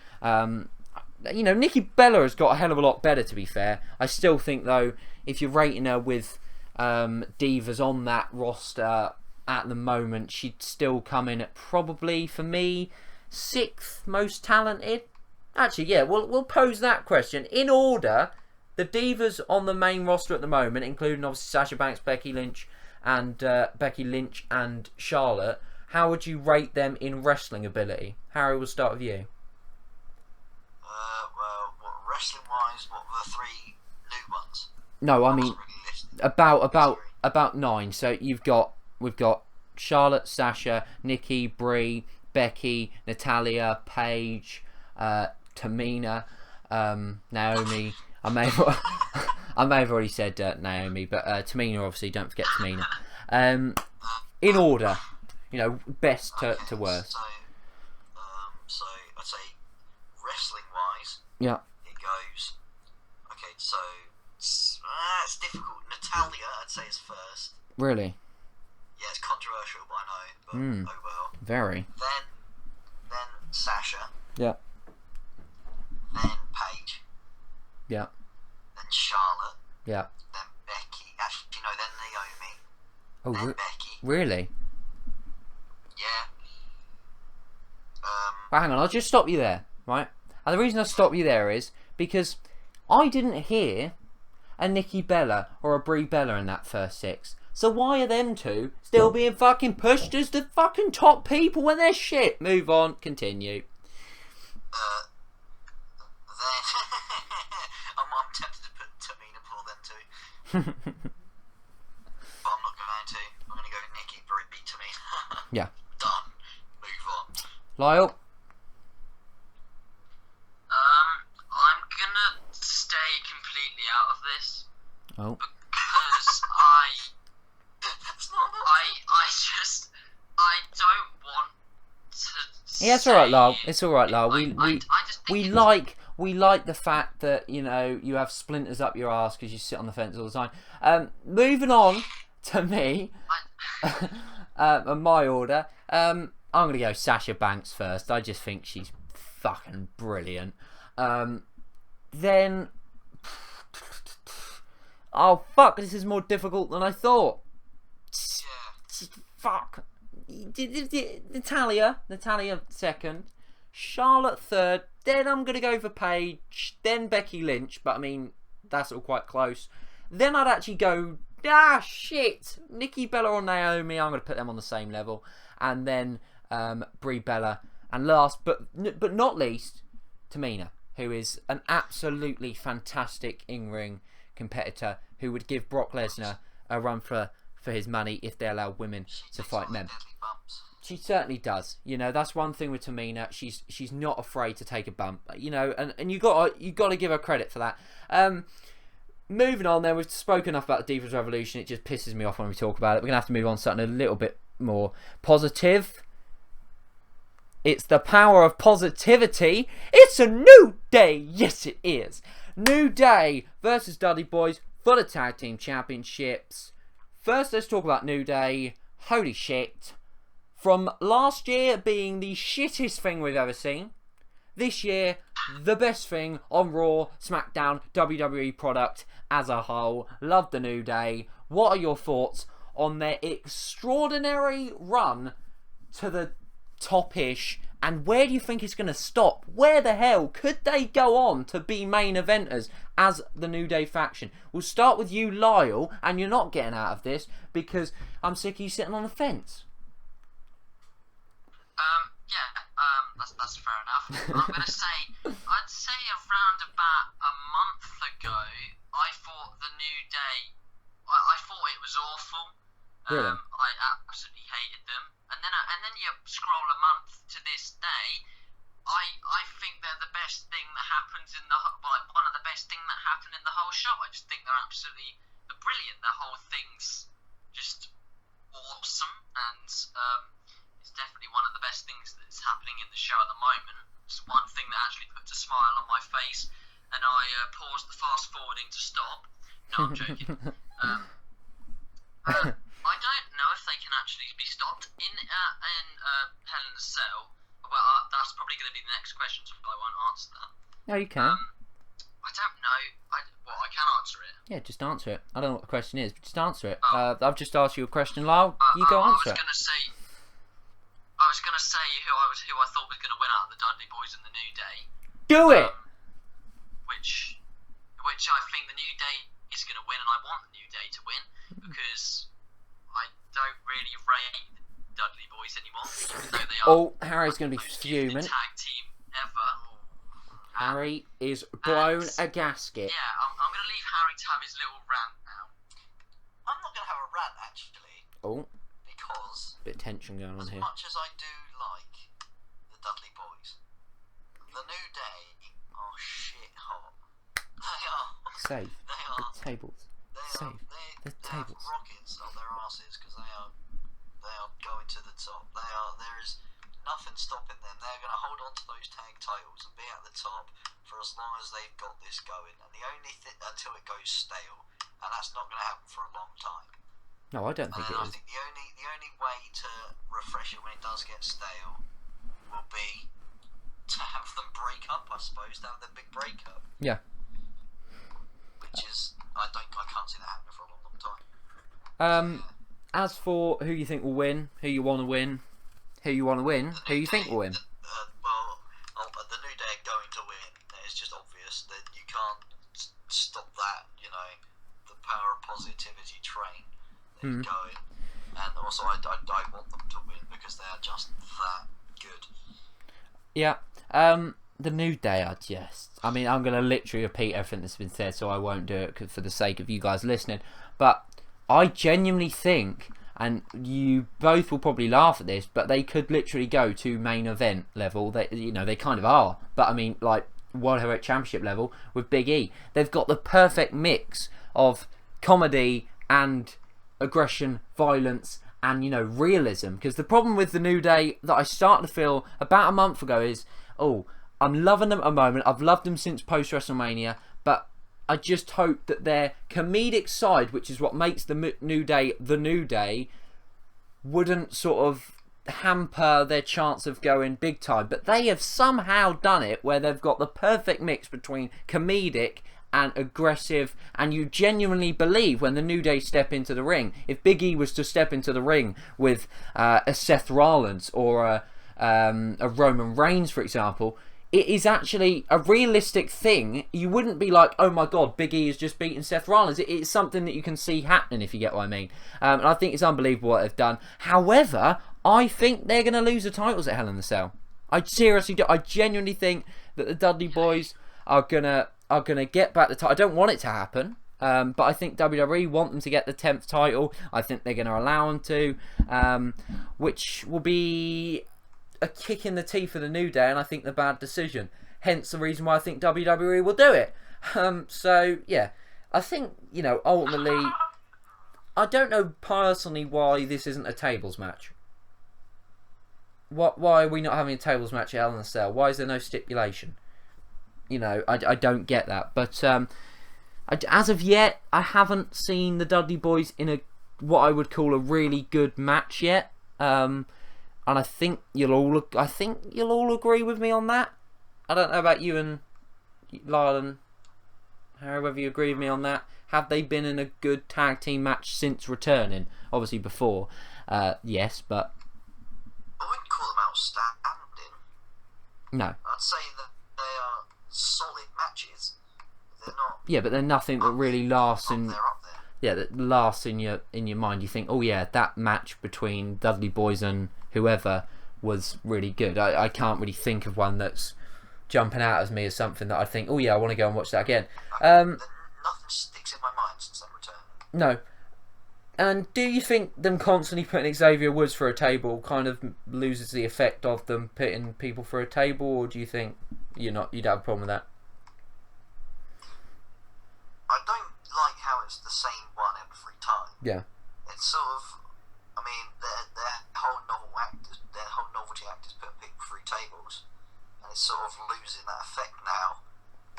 You know, Nikki Bella has got a hell of a lot better, to be fair. I still think, though, if you're rating her with divas on that roster at the moment, she'd still come in at probably, for me, 6th most talented. Actually, yeah, we'll pose that question. In order, the divas on the main roster at the moment, including obviously Sasha Banks, Becky Lynch and Charlotte, how would you rate them in wrestling ability? Harry, we'll start with you. Wrestling-wise, what were the 3 new ones? No, I mean about 9. So we've got Charlotte, Sasha, Nikki, Brie, Becky, Natalya, Paige, Tamina, Naomi. I may have already said Naomi, but Tamina, obviously, don't forget Tamina. In order, you know, best to worst. So I'd say wrestling-wise, yeah. Okay, so it's difficult. Natalya, I'd say, is first. Really? Yeah, it's controversial, I know, but oh well. Very. Then Sasha. Yeah. Then Paige. Yeah. Then Charlotte. Yeah. Then Becky. Actually, no, then Naomi. Oh, then Becky. Really? Yeah. Well, hang on, I'll just stop you there, right? And the reason I stop you there is because I didn't hear a Nikki Bella or a Brie Bella in that first 6. So why are them two still being fucking pushed as the fucking top people when they're shit? Move on, continue. Then I'm tempted to put Tamina before them too. But I'm not going to. I'm going to go Nikki, Brie, Tamina. Yeah. Done. Move on. Lyle? I'm gonna stay completely out of this. Oh. Because I don't want to. Yeah, it's alright, Lyle. It's alright, Lyle. We like the fact that, you know, you have splinters up your ass because you sit on the fence all the time. Moving on to me, and my order. I'm gonna go Sasha Banks first. I just think she's fucking brilliant. Then, oh fuck, this is more difficult than I thought. Yeah. Fuck. Natalya second, Charlotte third, then I'm gonna go for Paige, then Becky Lynch, but I mean that's all quite close. Then I'd actually go Nikki Bella or Naomi. I'm gonna put them on the same level, and then Brie Bella, and last but not least, Tamina, who is an absolutely fantastic in-ring competitor who would give Brock Lesnar a run for his money if they allow women to fight men. She certainly does. You know, that's one thing with Tamina. She's not afraid to take a bump. You know, and you got to give her credit for that. Moving on, then, we've spoken enough about the Divas Revolution. It just pisses me off when we talk about it. We're gonna have to move on to something a little bit more positive. It's the power of positivity. It's a new day. Yes, it is. New Day versus Dudley Boys for the Tag Team Championships. First, let's talk about New Day. Holy shit. From last year being the shittest thing we've ever seen, this year, the best thing on Raw, SmackDown, WWE product as a whole. Love the New Day. What are your thoughts on their extraordinary run to the top-ish, and where do you think it's going to stop? Where the hell could they go on to be main eventers as the New Day faction? We'll start with you, Lyle, and you're not getting out of this because I'm sick of you sitting on the fence. That's fair enough. I'm going to say, I'd say around about a month ago, I thought the New Day, I thought it was awful. Really? I absolutely hated them. And then you scroll a month to this day, I think they're the best thing that happens in the, like, one of the best thing that happened in the whole show. I just think they're absolutely brilliant. The whole thing's just awesome, and it's definitely one of the best things that's happening in the show at the moment. It's one thing that actually puts a smile on my face, and I paused the fast forwarding to stop. No, I'm joking. I don't know if they can actually be stopped in Hell in a Cell. Well, that's probably going to be the next question, so I won't answer that. No, you can. I don't know. I can answer it. Yeah, just answer it. I don't know what the question is, but just answer it. I've just asked you a question, Lyle. You go answer it. I was gonna say who I thought was gonna win out of the Dudley Boys and the New Day. Do it. Which I think the New Day is gonna win, and I want the New Day to win because I don't really rate Dudley Boys anymore. Even though they are Harry's gonna be fuming. Tag team ever. Harry is blown a gasket. Yeah, I'm gonna leave Harry to have his little rant now. I'm not gonna have a rant actually. Because bit of tension going on here. As much as I do like the Dudley Boys, the New Day are shit hot. They are. Safe. They are. The tables. Safe. They have rockets up their asses because they are going to the top. There is nothing stopping them. They're going to hold on to those tag titles and be at the top for as long as they've got this going. And the only thing until it goes stale, and that's not going to happen for a long time. No, I don't think it is. I think the only way to refresh it when it does get stale will be to have them break up, I suppose, to have the big breakup. Yeah. Which is, I can't see that happening for a long, long time. As for who you think will win, who you want to win, who you think will win? The New Day are going to win. It's just obvious that you can't stop that, the power of positivity train. Going, and also I want them to win because they are just that good. Yeah, the New Day are just. I mean, I'm going to literally repeat everything that's been said, so I won't do it for the sake of you guys listening. But I genuinely think, and you both will probably laugh at this, but they could literally go to main event level. They kind of are, but I mean, like World Heavyweight Championship level with Big E. They've got the perfect mix of comedy and aggression, violence, and realism. Because the problem with the New Day that I started to feel about a month ago is, I'm loving them at the moment. I've loved them since post WrestleMania, but I just hope that their comedic side, which is what makes the New Day, wouldn't sort of hamper their chance of going big time. But they have somehow done it where they've got the perfect mix between comedic and aggressive, and you genuinely believe when the New Day step into the ring. If Big E was to step into the ring with a Seth Rollins or a Roman Reigns, for example, it is actually a realistic thing. You wouldn't be like, oh my god, Big E has just beaten Seth Rollins. It's something that you can see happening, if you get what I mean. And I think it's unbelievable what they've done. However, I think they're going to lose the titles at Hell in a Cell. I seriously do. I genuinely think that the Dudley Boys are gonna get back the title. I don't want it to happen, but I think WWE want them to get the 10th title. I think they're going to allow them to, which will be a kick in the teeth for the New Day, and I think the bad decision. Hence the reason why I think WWE will do it. So yeah, I think ultimately, I don't know personally why this isn't a tables match. Why are we not having a tables match at Hell in a Cell? Why is there no stipulation? I don't get that. But as of yet, I haven't seen the Dudley Boys in what I would call a really good match yet. And I think you'll all agree with me on that. I don't know about you and Lyle and Harry, whether you agree with me on that. Have they been in a good tag team match since returning? Obviously before, yes, but I wouldn't call them outstanding. No. I'd say that they are solid matches. They're not. Yeah, but they're nothing that really lasts in. They're up there. Yeah, that lasts in your mind. You think, oh yeah, that match between Dudley Boyz and whoever was really good. I can't really think of one that's jumping out as me as something that I think, oh yeah, I want to go and watch that again. Nothing sticks in my mind since that return. No. And do you think them constantly putting Xavier Woods for a table kind of loses the effect of them putting people for a table, or do you think you'd have a problem with that? I don't like how it's the same one every time. Yeah. It's sort of, I mean, their whole novelty act is putting people through tables, and it's sort of losing that effect now.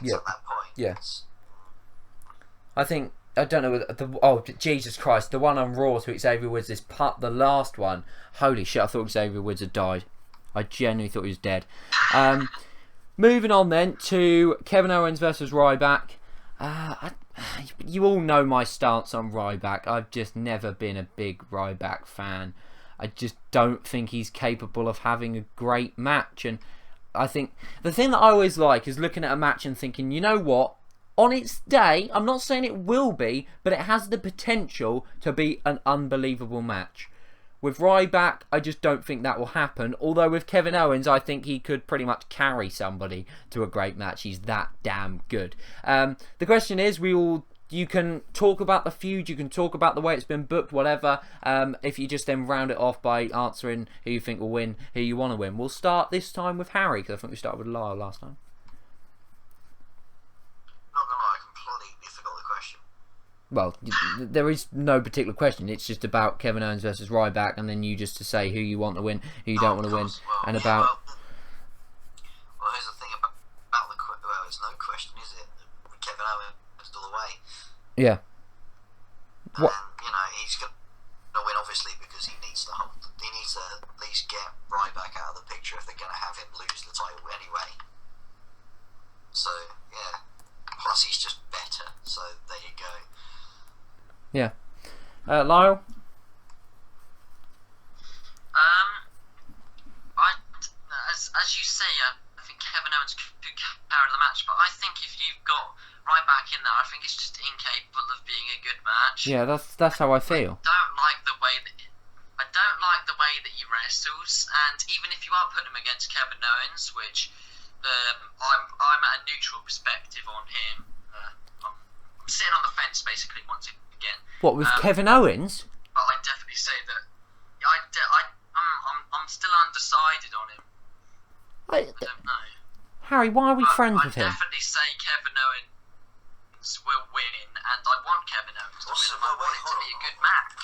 Yeah. At that point. Yeah. I think, I don't know, oh Jesus Christ, the one on Raw to Xavier Woods, the last one, holy shit, I thought Xavier Woods had died. I genuinely thought he was dead. Moving on then to Kevin Owens versus Ryback. You all know my stance on Ryback. I've just never been a big Ryback fan. I just don't think he's capable of having a great match. And I think the thing that I always like is looking at a match and thinking, you know what? On its day, I'm not saying it will be, but it has the potential to be an unbelievable match. With Ryback, I just don't think that will happen. Although with Kevin Owens, I think he could pretty much carry somebody to a great match. He's that damn good. The question is, you can talk about the feud, you can talk about the way it's been booked, whatever. If you just then round it off by answering who you think will win, who you want to win. We'll start this time with Harry, because I think we started with Lyle last time. Not gonna lie, I completely forgot the question. Well, there is no particular question. It's just about Kevin Owens versus Ryback, and then you just to say who you want to win, who you don't want to win, and about. Well, here's the thing about the it's no question, is it? Kevin Owens all the way. Yeah. What? And, he's gonna win obviously because he needs to at least get Ryback out of the picture if they're gonna have him lose the title anyway. So yeah. Plus he's just better. So there you go. Yeah. Lyle? As you say, I think Kevin Owens could carry the match, but I think if you've got Ryback in there, I think it's just incapable of being a good match. Yeah, that's how I feel. I don't like the way that he wrestles, and even if you are putting him against Kevin Owens, which I'm at a neutral perspective on him. I'm sitting on the fence basically once again. What, with Kevin Owens? But I definitely say that I'm still undecided on him. I don't know. Harry, why are we friends with him? I definitely say Kevin Owens will win, and I want Kevin Owens to win, and I want it to be a good match.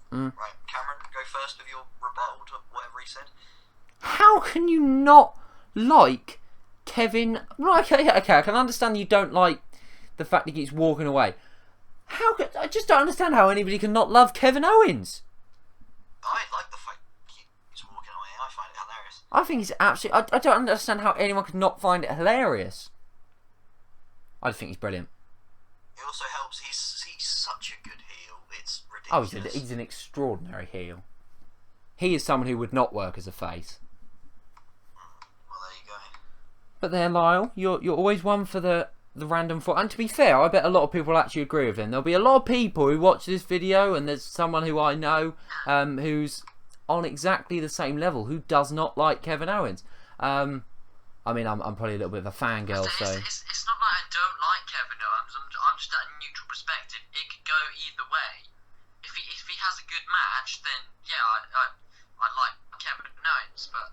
Right, Cameron, go first with your rebuttal to whatever he said. How can you not like Kevin? Right, okay, I can understand you don't like the fact he keeps walking away. I just don't understand how anybody can not love Kevin Owens. I like the fact he's walking away. I find it hilarious. I think he's absolutely. I don't understand how anyone could not find it hilarious. I just think he's brilliant. It also helps. He's such a good heel. It's ridiculous. Oh, he's an extraordinary heel. He is someone who would not work as a face. Well, there you go. But there, Lyle, you're always one for the random thought. And to be fair, I bet a lot of people actually agree with him. There'll be a lot of people who watch this video, and there's someone who I know who's on exactly the same level who does not like Kevin Owens. I mean, I'm probably a little bit of a fangirl, so. It's not like I don't like Kevin Owens. I'm just at a neutral perspective. It could go either way. If he has a good match, then yeah, I like Kevin Owens, but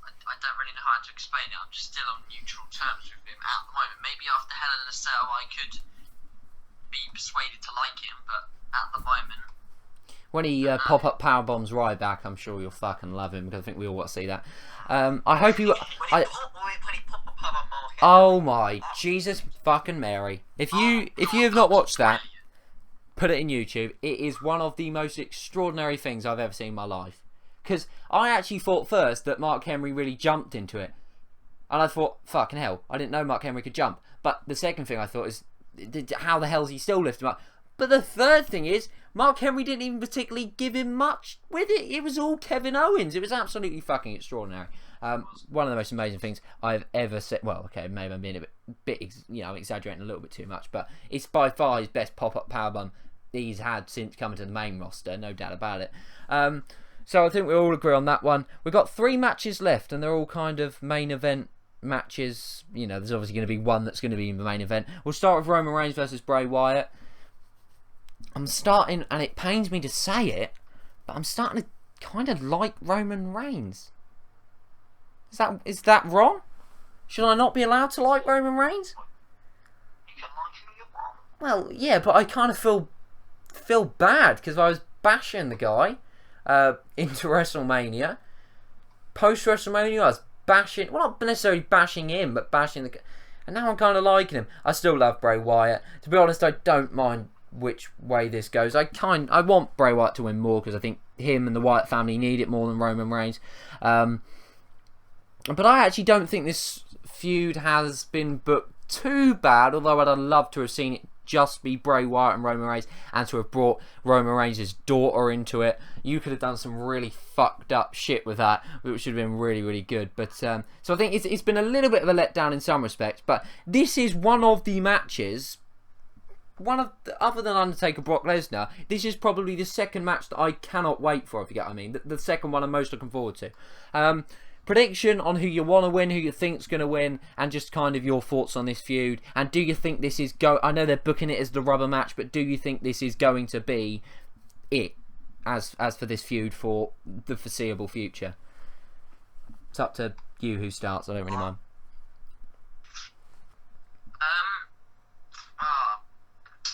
I don't really know how to explain it. I'm just still on neutral terms with him at the moment. Maybe after Hell in a Cell I could be persuaded to like him, but at the moment... When he pop-up powerbombs Ryback, I'm sure you'll fucking love him, because I think we all want to see that. I hope you... Oh my Jesus fucking Mary. If you have not watched that, put it in YouTube. It is one of the most extraordinary things I've ever seen in my life. Because I actually thought first that Mark Henry really jumped into it. And I thought, fucking hell, I didn't know Mark Henry could jump. But the second thing I thought is, how the hell is he still lifting him up? But the third thing is, Mark Henry didn't even particularly give him much with it. It was all Kevin Owens. It was absolutely fucking extraordinary. One of the most amazing things I've ever seen. Well, okay, maybe I'm being a bit I'm exaggerating a little bit too much, but it's by far his best pop-up powerbomb he's had since coming to the main roster, no doubt about it. So I think we all agree on that one. We've got 3 matches left, and they're all kind of main event matches. There's obviously going to be one that's going to be in the main event. We'll start with Roman Reigns versus Bray Wyatt. I'm starting, and it pains me to say it, but I'm starting to kind of like Roman Reigns. Is that wrong? Should I not be allowed to like Roman Reigns? You can like who you want. Well, yeah, but I kind of feel bad because I was bashing the guy into WrestleMania. Post WrestleMania, I was bashing, well, not necessarily bashing him, but bashing the guy. And now I'm kind of liking him. I still love Bray Wyatt. To be honest, I don't mind which way this goes. I want Bray Wyatt to win more because I think him and the Wyatt family need it more than Roman Reigns. But I actually don't think this feud has been booked too bad, although I'd love to have seen it just be Bray Wyatt and Roman Reigns, and to have brought Roman Reigns' daughter into it. You could have done some really fucked up shit with that, which would have been really, really good. But so I think it's been a little bit of a letdown in some respects, but this is one of the matches, other than Undertaker Brock Lesnar, this is probably the second match that I cannot wait for, if you get what I mean. The second one I'm most looking forward to. Prediction on who you want to win, who you think's going to win, and just kind of your thoughts on this feud. And do you think this is I know they're booking it as the rubber match, but do you think this is going to be it as for this feud for the foreseeable future? It's up to you who starts. I don't really mind.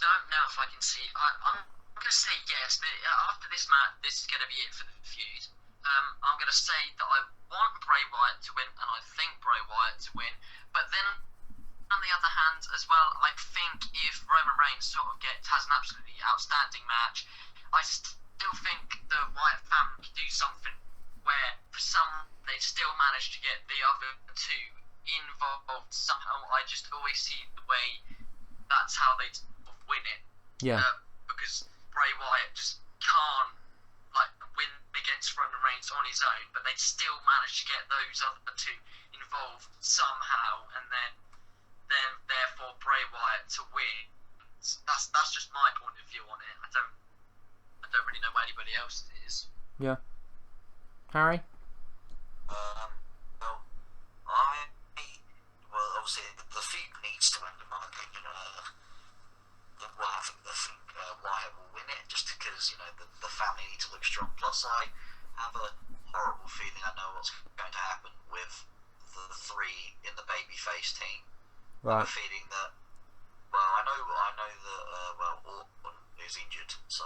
Don't know if I can see. I'm going to say yes, but after this match, this is going to be it for the feud. I'm going to say that I want Bray Wyatt to win, and I think Bray Wyatt to win. But then, on the other hand, as well, I think if Roman Reigns has an absolutely outstanding match, I still think the Wyatt family could do something where, for some, they still manage to get the other two involved somehow. I just always see the way that's how they win it. Yeah. Because Bray Wyatt just can't win against Roman Reigns on his own, but they'd still manage to get those other two involved somehow, and then therefore Bray Wyatt to win. That's just my point of view on it. I don't really know what anybody else is. Yeah. Harry? Well, obviously the feud needs to end, in my opinion. I think Wyatt will win it, just because the family need to look strong. Plus, I have a horrible feeling I know what's going to happen with the 3 in the babyface team. Right. I have a feeling that, I know that Orton is injured, so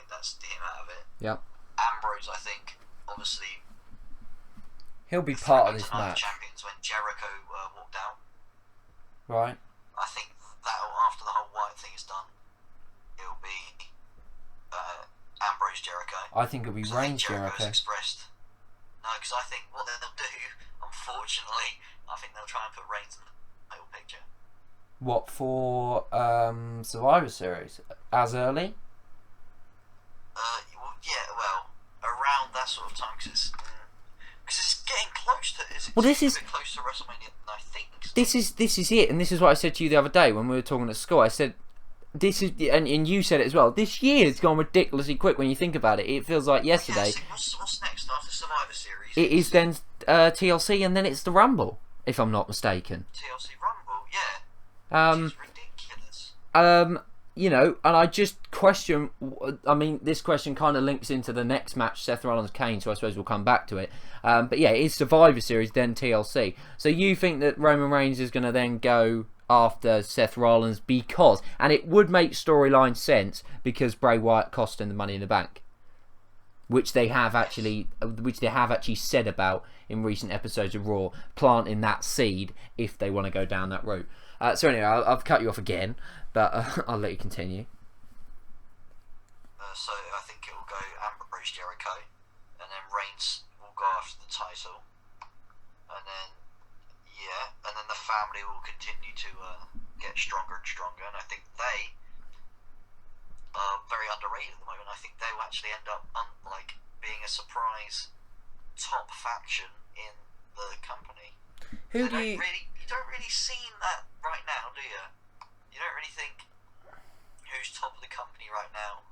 that's him out of it. Yep. Ambrose, I think, obviously, he'll be part of this match. Champions when Jericho walked out. Right. I think that after the whole Wyatt thing is done, it'll be Ambrose Jericho. I think it'll be Reigns Jericho. Expressed. No, because I think what they'll do, unfortunately, I think they'll try and put Reigns in the title picture. What, for Survivor Series? As early? Around that sort of time, because it's getting close to. It's this is a bit close to WrestleMania than I think. This is it, and this is what I said to you the other day when we were talking at school. I said, this is, and you said it as well. This year has gone ridiculously quick when you think about it. It feels like yesterday. What's next after Survivor Series? It is then TLC, and then it's the Rumble, if I'm not mistaken. TLC Rumble, yeah. Which is ridiculous. And I just question. I mean, this question kind of links into the next match, Seth Rollins Kane. So I suppose we'll come back to it. But yeah, it's Survivor Series, then TLC. So you think that Roman Reigns is going to then go after Seth Rollins because, and it would make storyline sense because Bray Wyatt cost him the Money in the Bank, which they have actually said about in recent episodes of Raw, planting that seed if they want to go down that route. So anyway, I've cut you off again, but I'll let you continue. So I think it will go Ambrose Jericho, and then Reigns will go after the title, and then Yeah, and then the family will continue to get stronger and stronger, and I think they are very underrated at the moment. I think they will actually end up being a surprise top faction in the company. You don't really see that right now, do you? You don't really think who's top of the company right now.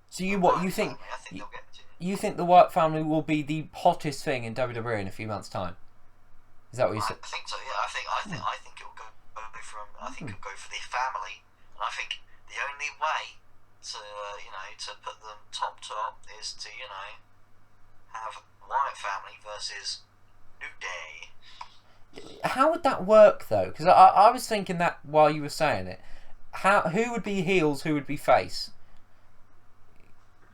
So you think? I think they'll get to. You think the Wyatt family will be the hottest thing in WWE in a few months' time? Is that what you said? I think so. Yeah, I think it will go from. I think it'll go for the family, and I think the only way to to put them top is to have Wyatt family versus New Day. How would that work though? Because I was thinking that while you were saying it. Who would be heels? Who would be face?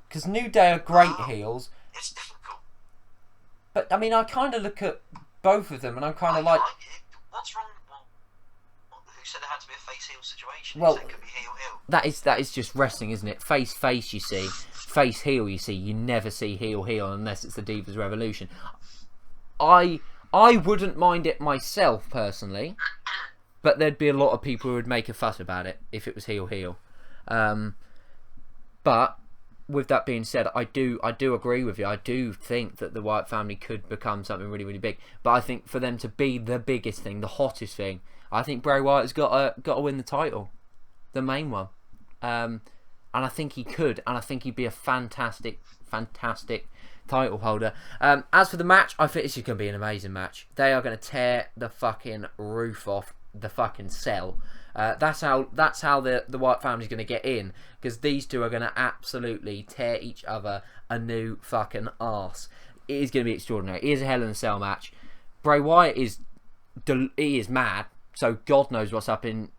Because New Day are great heels. It's difficult. But I mean, I kind of look at both of them, and I'm kind of like, what's wrong? Who said it had to be a face heel situation? Well, it could be heel heel. That is just wrestling, isn't it? Face you see, face heel you see. You never see heel unless it's the Divas Revolution. I wouldn't mind it myself personally, but there'd be a lot of people who would make a fuss about it if it was heel. But with that being said, I do agree with you. I do think that the Wyatt family could become something really, really big. But I think for them to be the biggest thing, the hottest thing, I think Bray Wyatt's got to win the title, the main one. And I think he could, and I think he'd be a fantastic title holder. As for the match, I think this is going to be an amazing match. They are going to tear the fucking roof off the fucking cell. That's how the Wyatt family's going to get in, because these two are going to absolutely tear each other a new fucking arse. It is going to be extraordinary. It is a Hell in a Cell match. Bray Wyatt is mad, so God knows what's up in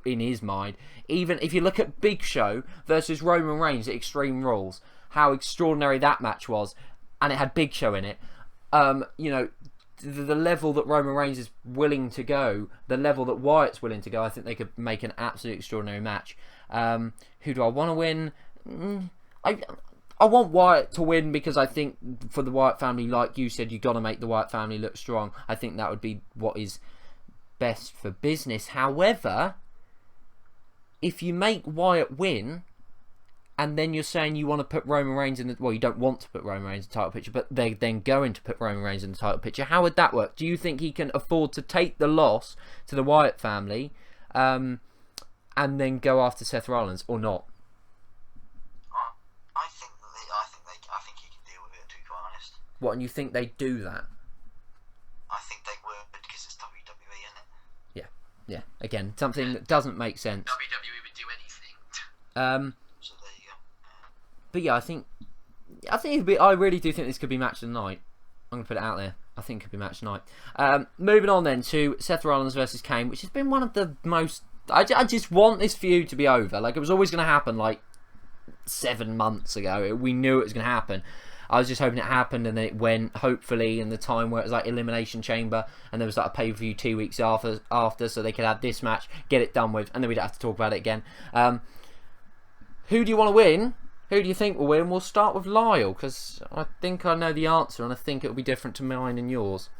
his mind. Even if you look at Big Show versus Roman Reigns at Extreme Rules, how extraordinary that match was, and it had Big Show in it. The level that Roman Reigns is willing to go, the level that Wyatt's willing to go, I think they could make an absolutely extraordinary match. Who do I want to win? I want Wyatt to win, because I think for the Wyatt family, like you said, you've got to make the Wyatt family look strong. I think that would be what is best for business. However, if you make Wyatt win, and then you're saying you want to put Roman Reigns in the... Well, you don't want to put Roman Reigns in the title picture, but they're then going to put Roman Reigns in the title picture. How would that work? Do you think he can afford to take the loss to the Wyatt family and then go after Seth Rollins, or not? I think he can deal with it, to be quite honest. What, and you think they do that? I think they would, because it's WWE, isn't it? Yeah. Again, something that doesn't make sense. WWE would do anything. So there you go. But yeah, I really do think this could be match of the night. I'm going to put it out there. I think it could be match of the night. Moving on then to Seth Rollins versus Kane, which has been one of the most... I just want this feud to be over. Like, it was always going to happen like 7 months ago. We knew it was going to happen. I was just hoping it happened, and then it went, hopefully, in the time where it was like Elimination Chamber, and there was like a pay-per-view 2 weeks after, so they could have this match, get it done with, and then we'd have to talk about it again. Who do you want to win? Who do you think will win? We'll start with Lyle, because I think I know the answer, and I think it'll be different to mine and yours.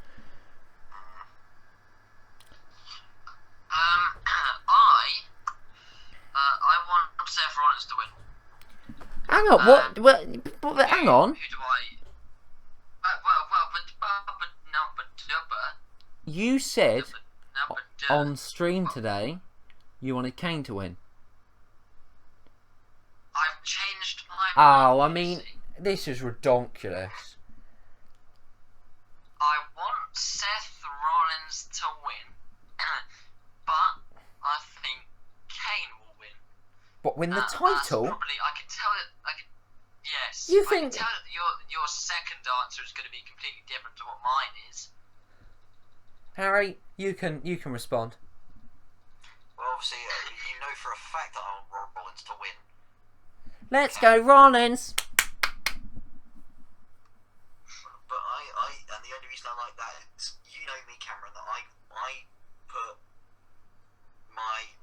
I want Seth Rollins to win. Hang on, what hang on. Who do I... You said on stream today you wanted Kane to win. I've changed my mind. Oh, I mean, this is ridiculous. I want Seth Rollins to win, but I think Kane will win. What, win the title? I can tell that. Yes. You I think? can tell that your second answer is going to be completely different to what mine is. Harry, you can respond. Well, obviously, you know for a fact that I want Rollins to win. Let's go, Rollins! But and the only reason I like that is, you know me, Cameron, that I put my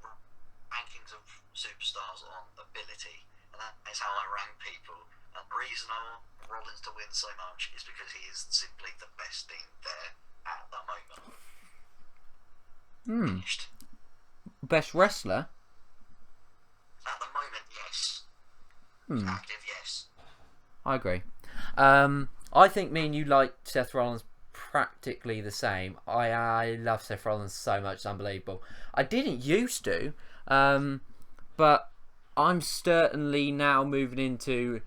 rankings of superstars on ability, and that is how I rank people. And the reason I want Rollins to win so much is because he is simply the best thing there at the moment. Finished. Best wrestler? At the moment, yes. Active, yes. I agree. I think me and you like Seth Rollins practically the same. I love Seth Rollins so much, it's unbelievable. I didn't used to, but I'm certainly now moving into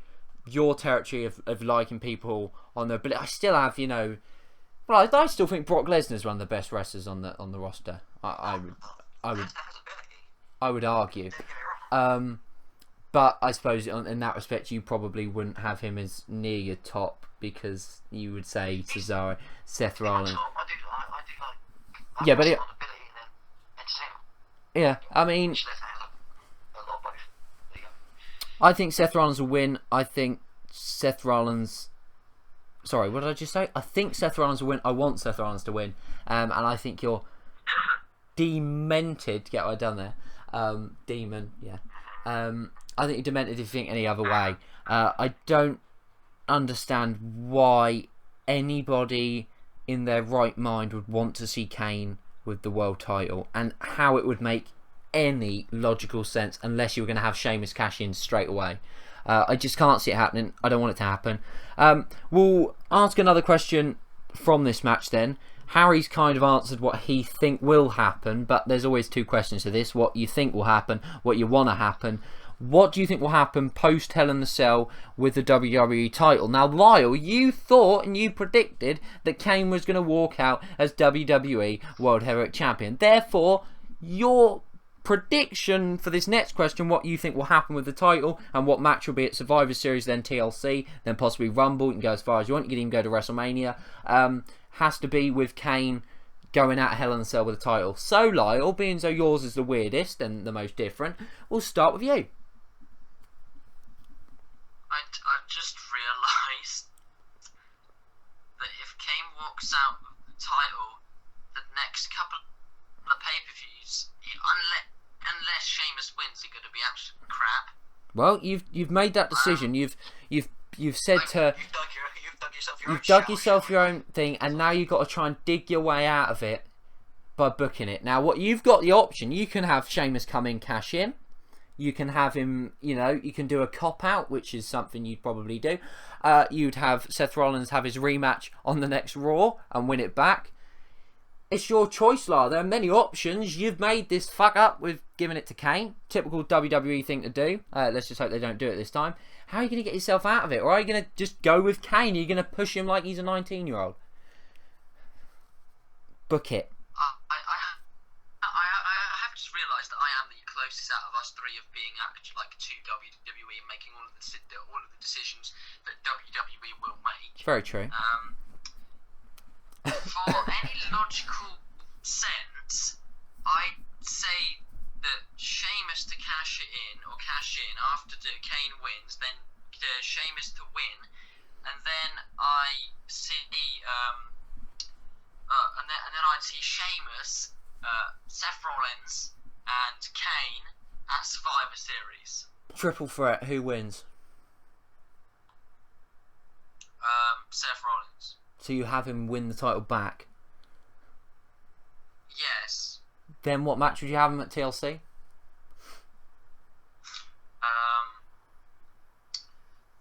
your territory of liking people on their ability. I still have, well, I still think Brock Lesnar is one of the best wrestlers on the roster. I would argue. But I suppose in that respect, you probably wouldn't have him as near your top because you would say Cesaro, Seth Rollins. Yeah, but yeah, I mean, I think Seth Rollins will win. I think Seth Rollins. Sorry, what did I just say? I think Seth Rollins will win. I want Seth Rollins to win, and I think you're demented. Get what I've done there, demon. Yeah. I think you're demented if you think any other way. I don't understand why anybody in their right mind would want to see Kane with the world title and how it would make any logical sense unless you were going to have Sheamus cash in straight away. I just can't see it happening. I don't want it to happen. We'll ask another question from this match then. Harry's kind of answered what he think will happen, but there's always two questions to this. What you think will happen, what you want to happen. What do you think will happen post Hell in the Cell with the WWE title? Now, Lyle, you thought and you predicted that Kane was going to walk out as WWE World Heavyweight Champion. Therefore, your prediction for this next question, what you think will happen with the title and what match will be at Survivor Series, then TLC, then possibly Rumble, you can go as far as you want, you can even go to WrestleMania, has to be with Kane going out Hell in the Cell with the title. So, Lyle, being so yours is the weirdest and the most different, we'll start with you. I've just realised that if Kane walks out with the title, the next couple of pay-per-views, unless Sheamus wins, are going to be absolute crap. Well, you've made that decision. You've said to You've dug yourself your own thing, and now you've got to try and dig your way out of it by booking it. Now, what you've got the option, you can have Sheamus come in, cash in. You can have him, you can do a cop-out, which is something you'd probably do. You'd have Seth Rollins have his rematch on the next Raw and win it back. It's your choice, Lara. There are many options. You've made this fuck up with giving it to Kane. Typical WWE thing to do. Let's just hope they don't do it this time. How are you going to get yourself out of it? Or are you going to just go with Kane? Are you going to push him like he's a 19-year-old? Book it. I have just realised that I am the closest out of us three of being actually like to WWE and making all of the decisions that WWE will make. Very true. For any logical sense, I'd say that Sheamus to cash in after Kane wins, then Sheamus to win, and then I see and then I'd see Sheamus, Seth Rollins, and Kane at Survivor Series. Triple threat. Who wins? Seth Rollins. So you have him win the title back. Yes. Then what match would you have him at TLC?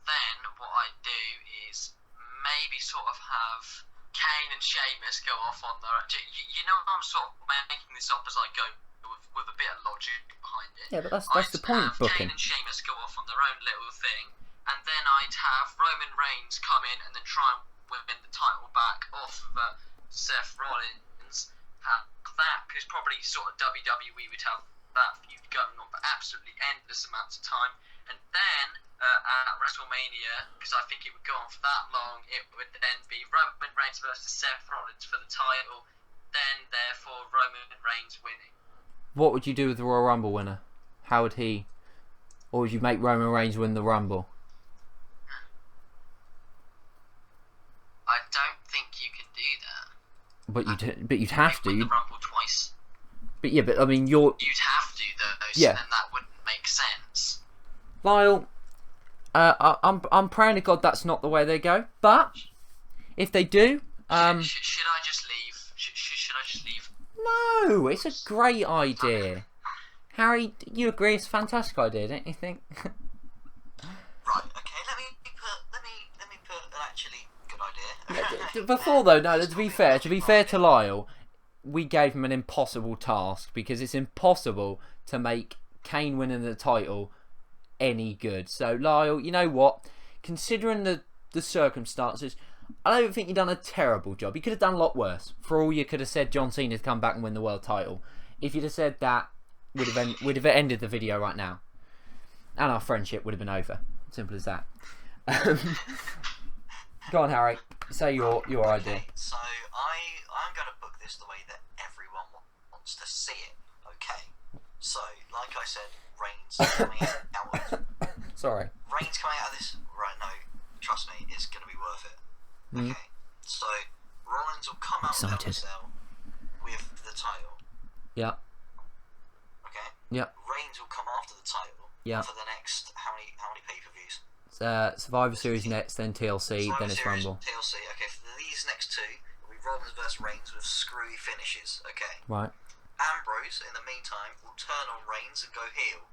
Then what I'd do is maybe sort of have Kane and Sheamus go off on their... You know, I'm sort of making this up as I go with a bit of logic behind it. Yeah, but that's the point of booking. Kane and Sheamus go off on their own little thing, and then I'd have Roman Reigns come in and then try and win the title back off of Seth Rollins. That, because probably sort of WWE would have that feud going on for absolutely endless amounts of time. And then at WrestleMania, because I think it would go on for that long, it would then be Roman Reigns versus Seth Rollins for the title. Then, therefore, Roman Reigns winning. What would you do with the Royal Rumble winner? How would he... Or would you make Roman Reigns win the Rumble? I don't think you can do that. But you'd have to. Win the Rumble twice. But yeah, but I mean, you'd have to though. Yeah. So then that wouldn't make sense. Lyle, I'm praying to God that's not the way they go. But if they do, should I just leave? Should I just leave? No, it's a great idea. Harry, you agree it's a fantastic idea, don't you think? Right. Okay. Let me put an actually good idea. Before though, no. To be fair to Lyle, we gave him an impossible task because it's impossible to make Kane winning the title any good. So Lyle, you know what? Considering the circumstances, I don't think you've done a terrible job. You could have done a lot worse. For all you could have said John Cena to come back and win the world title. If you'd have said that, would have ended the video right now, and our friendship would have been over. Simple as that. Go on, Harry. Say your idea. Okay, so I'm going to book this the way that everyone wants to see it. Okay. So, like I said, Reigns coming out of Sorry. Reigns coming out of this. Right? No, trust me, it's going to be worth it. Okay. So Rollins will come out of the cell with the title. Yeah. Okay. Yeah. Reigns will come after the title. Yeah. For the next how many pay-per-views? Survivor Series next, then TLC, Survivor then it's Series, Rumble. TLC. Okay. For these next two, it'll be Rollins versus Reigns with screwy finishes. Okay. Right. Ambrose, in the meantime, will turn on Reigns and go heel.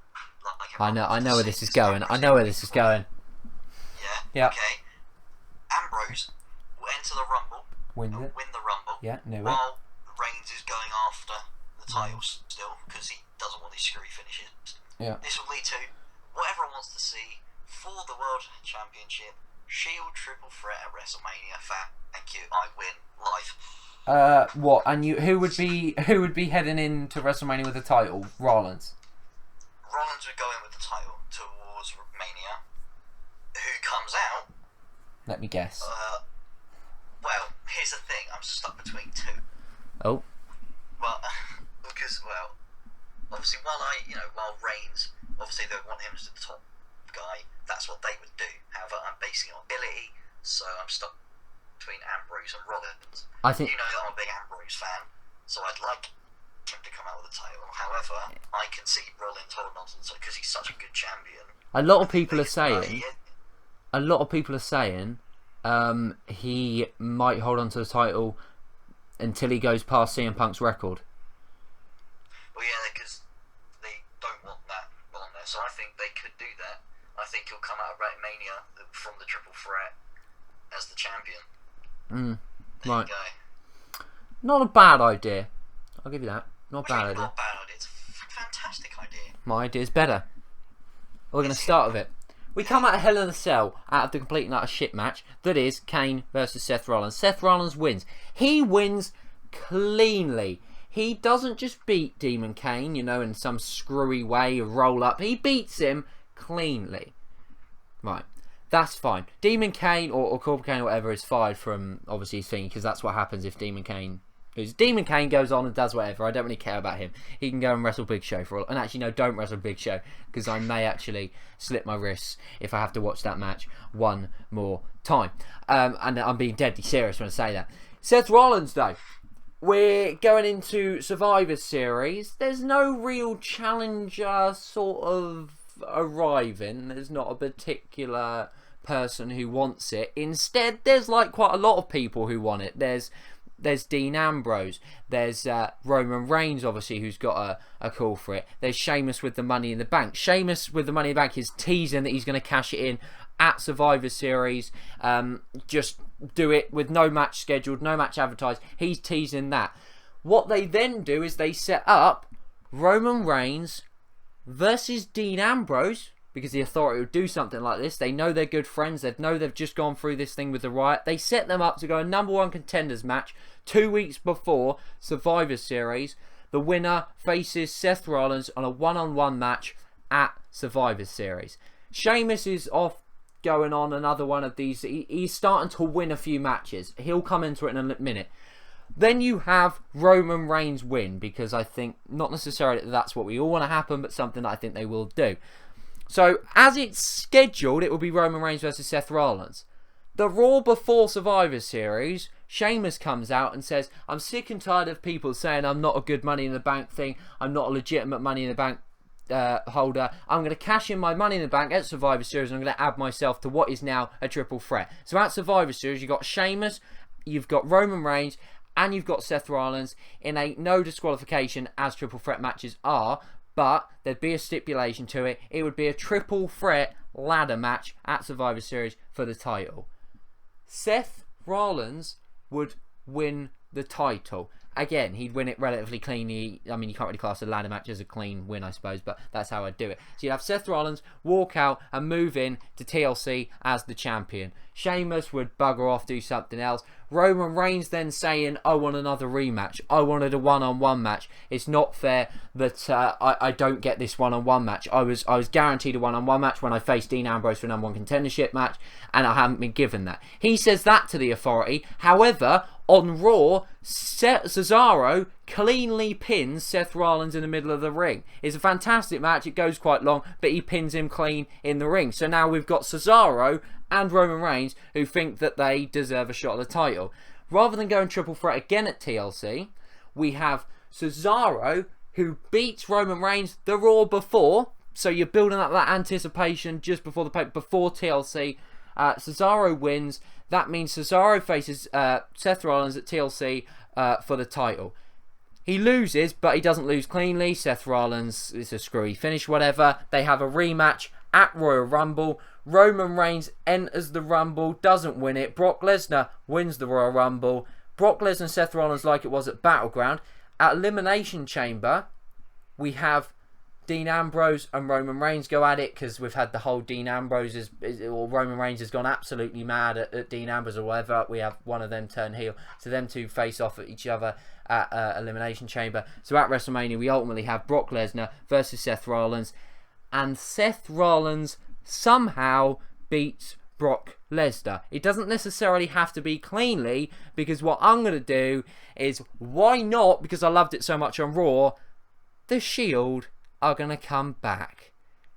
I know where this is going. I know where this is going. Yeah. Yeah. Okay. Ambrose will enter the Rumble. Win the Rumble. Yeah, knew it. While Reigns is going after the titles still because he doesn't want these screwy finishes. Yeah. This will lead to what everyone wants to see for the World Championship. Shield triple threat at WrestleMania. Thank you. I win live. What? And who would be heading into WrestleMania with the title? Rollins. Rollins would go in with the title towards Mania. Who comes out? Let me guess. Well, here's the thing. I'm stuck between two. Oh. Well, because obviously while Reigns, obviously they want him as the top guy. That's what they would do. However, I'm basing it on ability, so I'm stuck between Ambrose and Rollins. I think you know that I'm a big Ambrose fan, so I'd like him to come out with the title. However, I can see Rollins holding on to the title because he's such a good champion. A lot of people are saying he might hold on to the title until he goes past CM Punk's record. Well, yeah, because they don't want that on there, so I think they could do that. I think he'll come out of Mania from the triple threat as the champion. Right. You go. Not a bad idea. I'll give you that. Not a bad idea. Not a bad idea. It's a fantastic idea. My idea's better. We're going to start with it. We come out of Hell in a Cell out of the complete and utter shit match that is Kane versus Seth Rollins. Seth Rollins wins. He wins cleanly. He doesn't just beat Demon Kane, in some screwy way, roll up. He beats him cleanly. Right. That's fine. Demon Kane or Corporate Kane or whatever is fired from obviously his thing because that's what happens if Demon Kane goes on and does whatever. I don't really care about him. He can go and wrestle Big Show for all. And actually, no, don't wrestle Big Show because I may actually slip my wrists if I have to watch that match one more time. And I'm being deadly serious when I say that. Seth Rollins, though. We're going into Survivor Series. There's no real challenger sort of arriving. There's not a particular person who wants it. Instead, there's quite a lot of people who want it. There's Dean Ambrose. There's Roman Reigns, obviously, who's got a call for it. There's Sheamus with the Money in the Bank. Sheamus with the Money in the Bank is teasing that he's going to cash it in at Survivor Series. Just do it with no match scheduled, no match advertised. He's teasing that. What they then do is they set up Roman Reigns versus Dean Ambrose, because the Authority would do something like this. They know they're good friends. They know they've just gone through this thing with the Riot. They set them up to go a #1 contenders match 2 weeks before Survivor Series. The winner faces Seth Rollins on a one-on-one match at Survivor Series. Sheamus is off going on another one of these. He's starting to win a few matches. He'll come into it in a minute. Then you have Roman Reigns win, because I think not necessarily that's what we all want to happen, but something that I think they will do. So, as it's scheduled, it will be Roman Reigns versus Seth Rollins. The Raw before Survivor Series, Sheamus comes out and says, I'm sick and tired of people saying I'm not a good Money in the Bank thing, I'm not a legitimate Money in the Bank holder. I'm going to cash in my Money in the Bank at Survivor Series and I'm going to add myself to what is now a triple threat. So at Survivor Series, you've got Sheamus, you've got Roman Reigns, and you've got Seth Rollins in a no disqualification, as triple threat matches are, but there'd be a stipulation to it. It would be a triple threat ladder match at Survivor Series for the title. Seth Rollins would win the title. Again, he'd win it relatively cleanly. I mean, you can't really class a ladder match as a clean win, I suppose, but that's how I'd do it. So you'd have Seth Rollins walk out and move in to TLC as the champion. Sheamus would bugger off, do something else. Roman Reigns then saying, I want another rematch. I wanted a one-on-one match. It's not fair that I don't get this one-on-one match. I was guaranteed a one-on-one match when I faced Dean Ambrose for a number one contendership match, and I haven't been given that. He says that to the Authority. However, on Raw, Cesaro cleanly pins Seth Rollins in the middle of the ring. It's a fantastic match. It goes quite long, but he pins him clean in the ring. So now we've got Cesaro and Roman Reigns who think that they deserve a shot at the title. Rather than going triple threat again at TLC, we have Cesaro who beats Roman Reigns the Raw before. So you're building up that anticipation just before before TLC. Cesaro wins. That means Cesaro faces Seth Rollins at TLC for the title. He loses, but he doesn't lose cleanly. Seth Rollins, it's a screwy finish, whatever. They have a rematch at Royal Rumble. Roman Reigns enters the Rumble, doesn't win it. Brock Lesnar wins the Royal Rumble. Brock Lesnar and Seth Rollins like it was at Battleground. At Elimination Chamber, we have Dean Ambrose and Roman Reigns go at it, because we've had the whole Dean Ambrose or Roman Reigns has gone absolutely mad at Dean Ambrose or whatever. We have one of them turn heel. So them two face off at each other at Elimination Chamber. So at WrestleMania, we ultimately have Brock Lesnar versus Seth Rollins. And Seth Rollins somehow beats Brock Lesnar. It doesn't necessarily have to be cleanly, because what I'm going to do is, why not, because I loved it so much on Raw, the Shield are going to come back.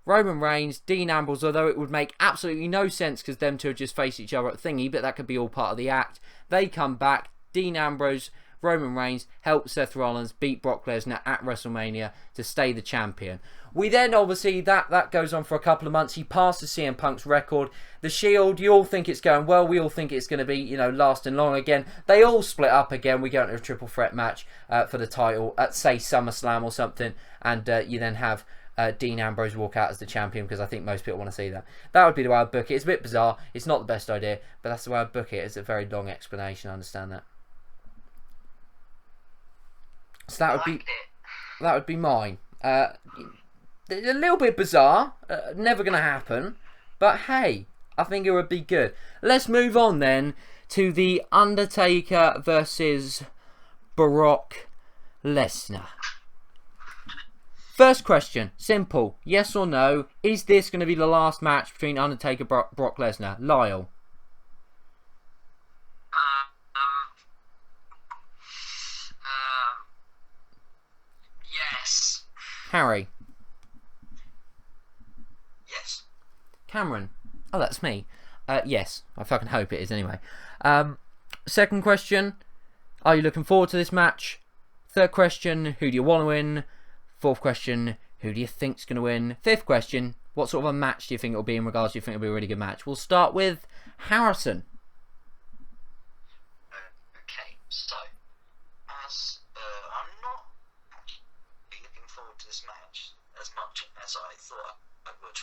Roman Reigns, Dean Ambrose, although it would make absolutely no sense because them two just face each other at Thingy, but that could be all part of the act. They come back. Dean Ambrose, Roman Reigns help Seth Rollins beat Brock Lesnar at WrestleMania to stay the champion. We then, obviously, that goes on for a couple of months. He passes CM Punk's record. The Shield, you all think it's going well. We all think it's going to be, lasting long again. They all split up again. We go into a triple threat match for the title at, say, SummerSlam or something. And you then have Dean Ambrose walk out as the champion, because I think most people want to see that. That would be the way I'd book it. It's a bit bizarre. It's not the best idea, but that's the way I'd book it. It's a very long explanation. I understand that. So that would be mine. A little bit bizarre, never going to happen, but hey, I think it would be good. Let's move on then to the Undertaker versus Brock Lesnar. First question, simple, yes or no, is this going to be the last match between Undertaker and Brock Lesnar? Lyle? Yes. Harry? Yes. Cameron? Oh, that's me. Yes. I fucking hope it is anyway. Second question. Are you looking forward to this match? Third question. Who do you want to win? Fourth question. Who do you think's going to win? Fifth question. What sort of a match do you think it'll be in regards? Do you think it'll be a really good match? We'll start with Harrison. Okay, so as I'm not actually looking forward to this match as much as I thought I would.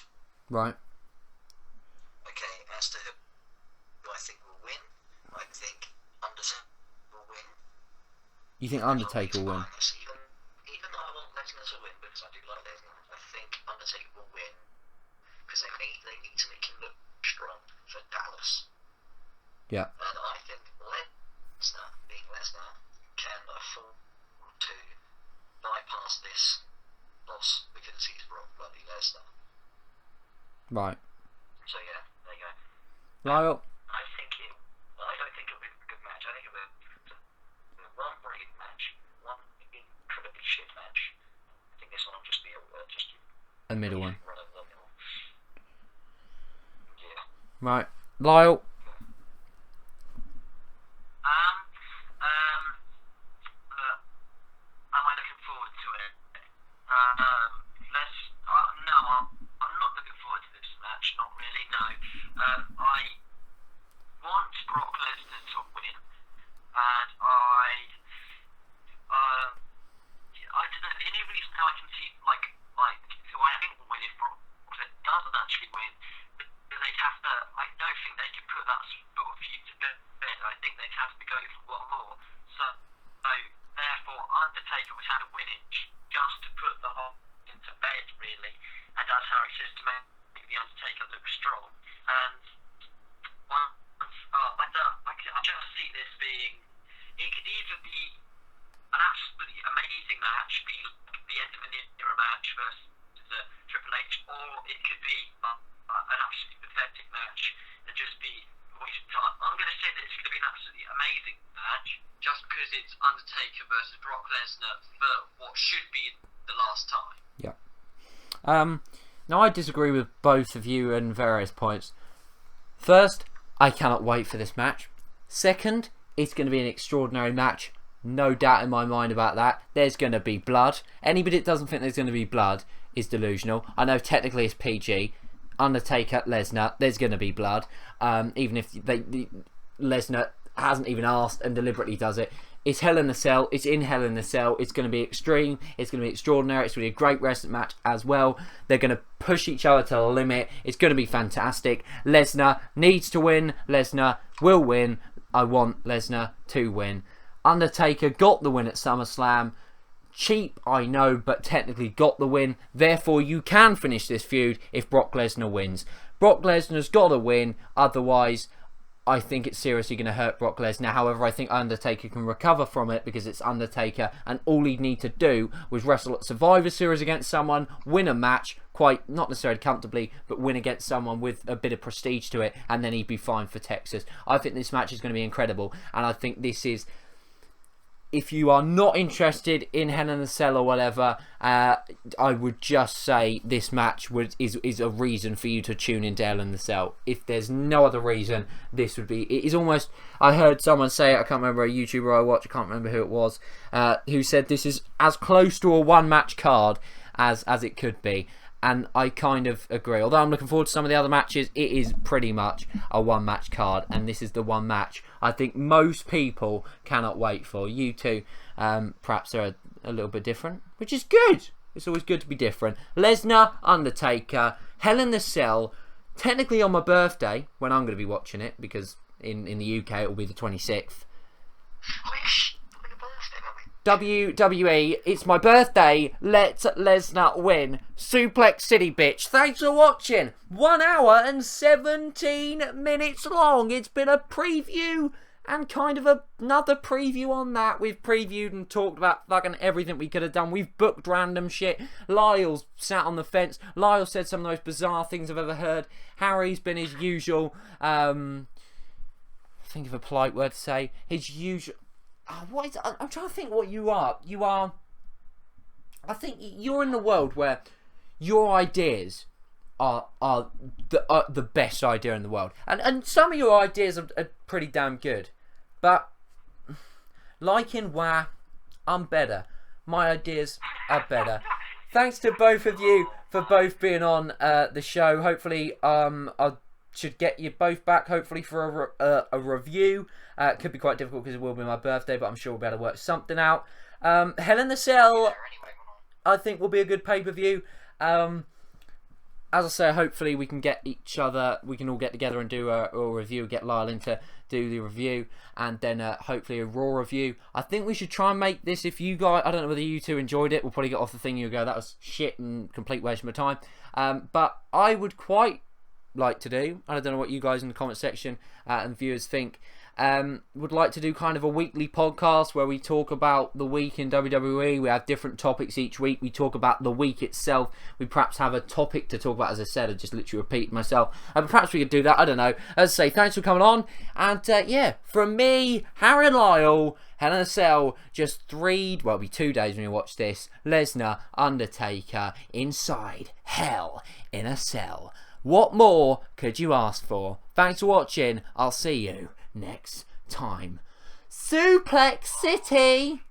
Right. Okay, as to who I think will win, I think Undertaker will win. You think Undertaker will win? Even though I want Lesnar to win, because I do like Lesnar, I think Undertaker will win, because they need to make him look strong for Dallas. Yeah. And I think Lesnar, being Lesnar, can afford to bypass this loss because he's Brock bloody Lesnar. Right. So yeah, there you go. Lyle? I don't think it'll be a good match. I think it'll be one brilliant match, one incredibly shit match. I think this one will just be a middle one. Run of the mill. Yeah. Right. Lyle? Am I looking forward to it? No, I'm not looking forward to this match. Not really. No. I want Brock Lesnar to win, and I to Brock Lesnar for what should be the last time. Yeah. Now I disagree with both of you in various points. First, I cannot wait for this match. Second, it's going to be an extraordinary match. No doubt in my mind about that. There's going to be blood. Anybody that doesn't think there's going to be blood is delusional. I know technically it's PG. Undertaker, Lesnar, there's going to be blood. Even if Lesnar hasn't even asked and deliberately does it. It's Hell in a Cell. It's in Hell in a Cell. It's going to be extreme. It's going to be extraordinary. It's going to be a great wrestling match as well. They're going to push each other to the limit. It's going to be fantastic. Lesnar needs to win. Lesnar will win. I want Lesnar to win. Undertaker got the win at SummerSlam. Cheap, I know, but technically got the win. Therefore, you can finish this feud if Brock Lesnar wins. Brock Lesnar's got to win. Otherwise, I think it's seriously going to hurt Brock Lesnar. However, I think Undertaker can recover from it because it's Undertaker, and all he'd need to do was wrestle at Survivor Series against someone, win a match, quite not necessarily comfortably, but win against someone with a bit of prestige to it, and then he'd be fine for Texas. I think this match is going to be incredible, and I think this is... If you are not interested in Hell in a Cell or whatever, I would just say this match is a reason for you to tune in to Hell in a Cell. If there's no other reason, this would be... It is almost... I heard someone say it, I can't remember, a YouTuber I watch, I can't remember who it was, who said this is as close to a one-match card as it could be. And I kind of agree. Although I'm looking forward to some of the other matches, it is pretty much a one-match card. And this is the one match I think most people cannot wait for. You two perhaps are a little bit different, which is good. It's always good to be different. Lesnar, Undertaker, Hell in a Cell. Technically on my birthday, when I'm going to be watching it, because in the UK it will be the 26th. WWE, it's my birthday. Let Lesnar win. Suplex City, bitch. Thanks for watching. 1 hour and 17 minutes long. It's been a preview and kind of another preview on that. We've previewed and talked about fucking everything we could have done. We've booked random shit. Lyle's sat on the fence. Lyle said some of the most bizarre things I've ever heard. Harry's been his usual, think of a polite word to say. His usual... what is, I'm trying to think what you are. You are... I think you're in the world where your ideas are the best idea in the world. And some of your ideas are pretty damn good. But, like in WoW, I'm better. My ideas are better. Thanks to both of you for both being on the show. Hopefully, I should get you both back, hopefully, for a review. It could be quite difficult because it will be my birthday, but I'm sure we'll be able to work something out. Hell in a Cell, I think, will be a good pay-per-view. As I say, hopefully we can get each other, we can all get together and do a review, get Lyle in to do the review, and then hopefully a Raw review. I think we should try and make this, if you guys, I don't know whether you two enjoyed it, we'll probably get off the thing, you'll go, that was shit and complete waste of my time. But I would quite like to do, I don't know what you guys in the comment section and viewers think, would like to do kind of a weekly podcast where we talk about the week in WWE. We have different topics each week. We talk about the week itself. We perhaps have a topic to talk about. As I said, I just literally repeat myself. But perhaps we could do that. I don't know. As I say, thanks for coming on. And yeah, from me, Harry and Lyle, Hell in a Cell, just 2 days when you watch this. Lesnar, Undertaker, inside Hell in a Cell. What more could you ask for? Thanks for watching. I'll see you next time. Suplex City!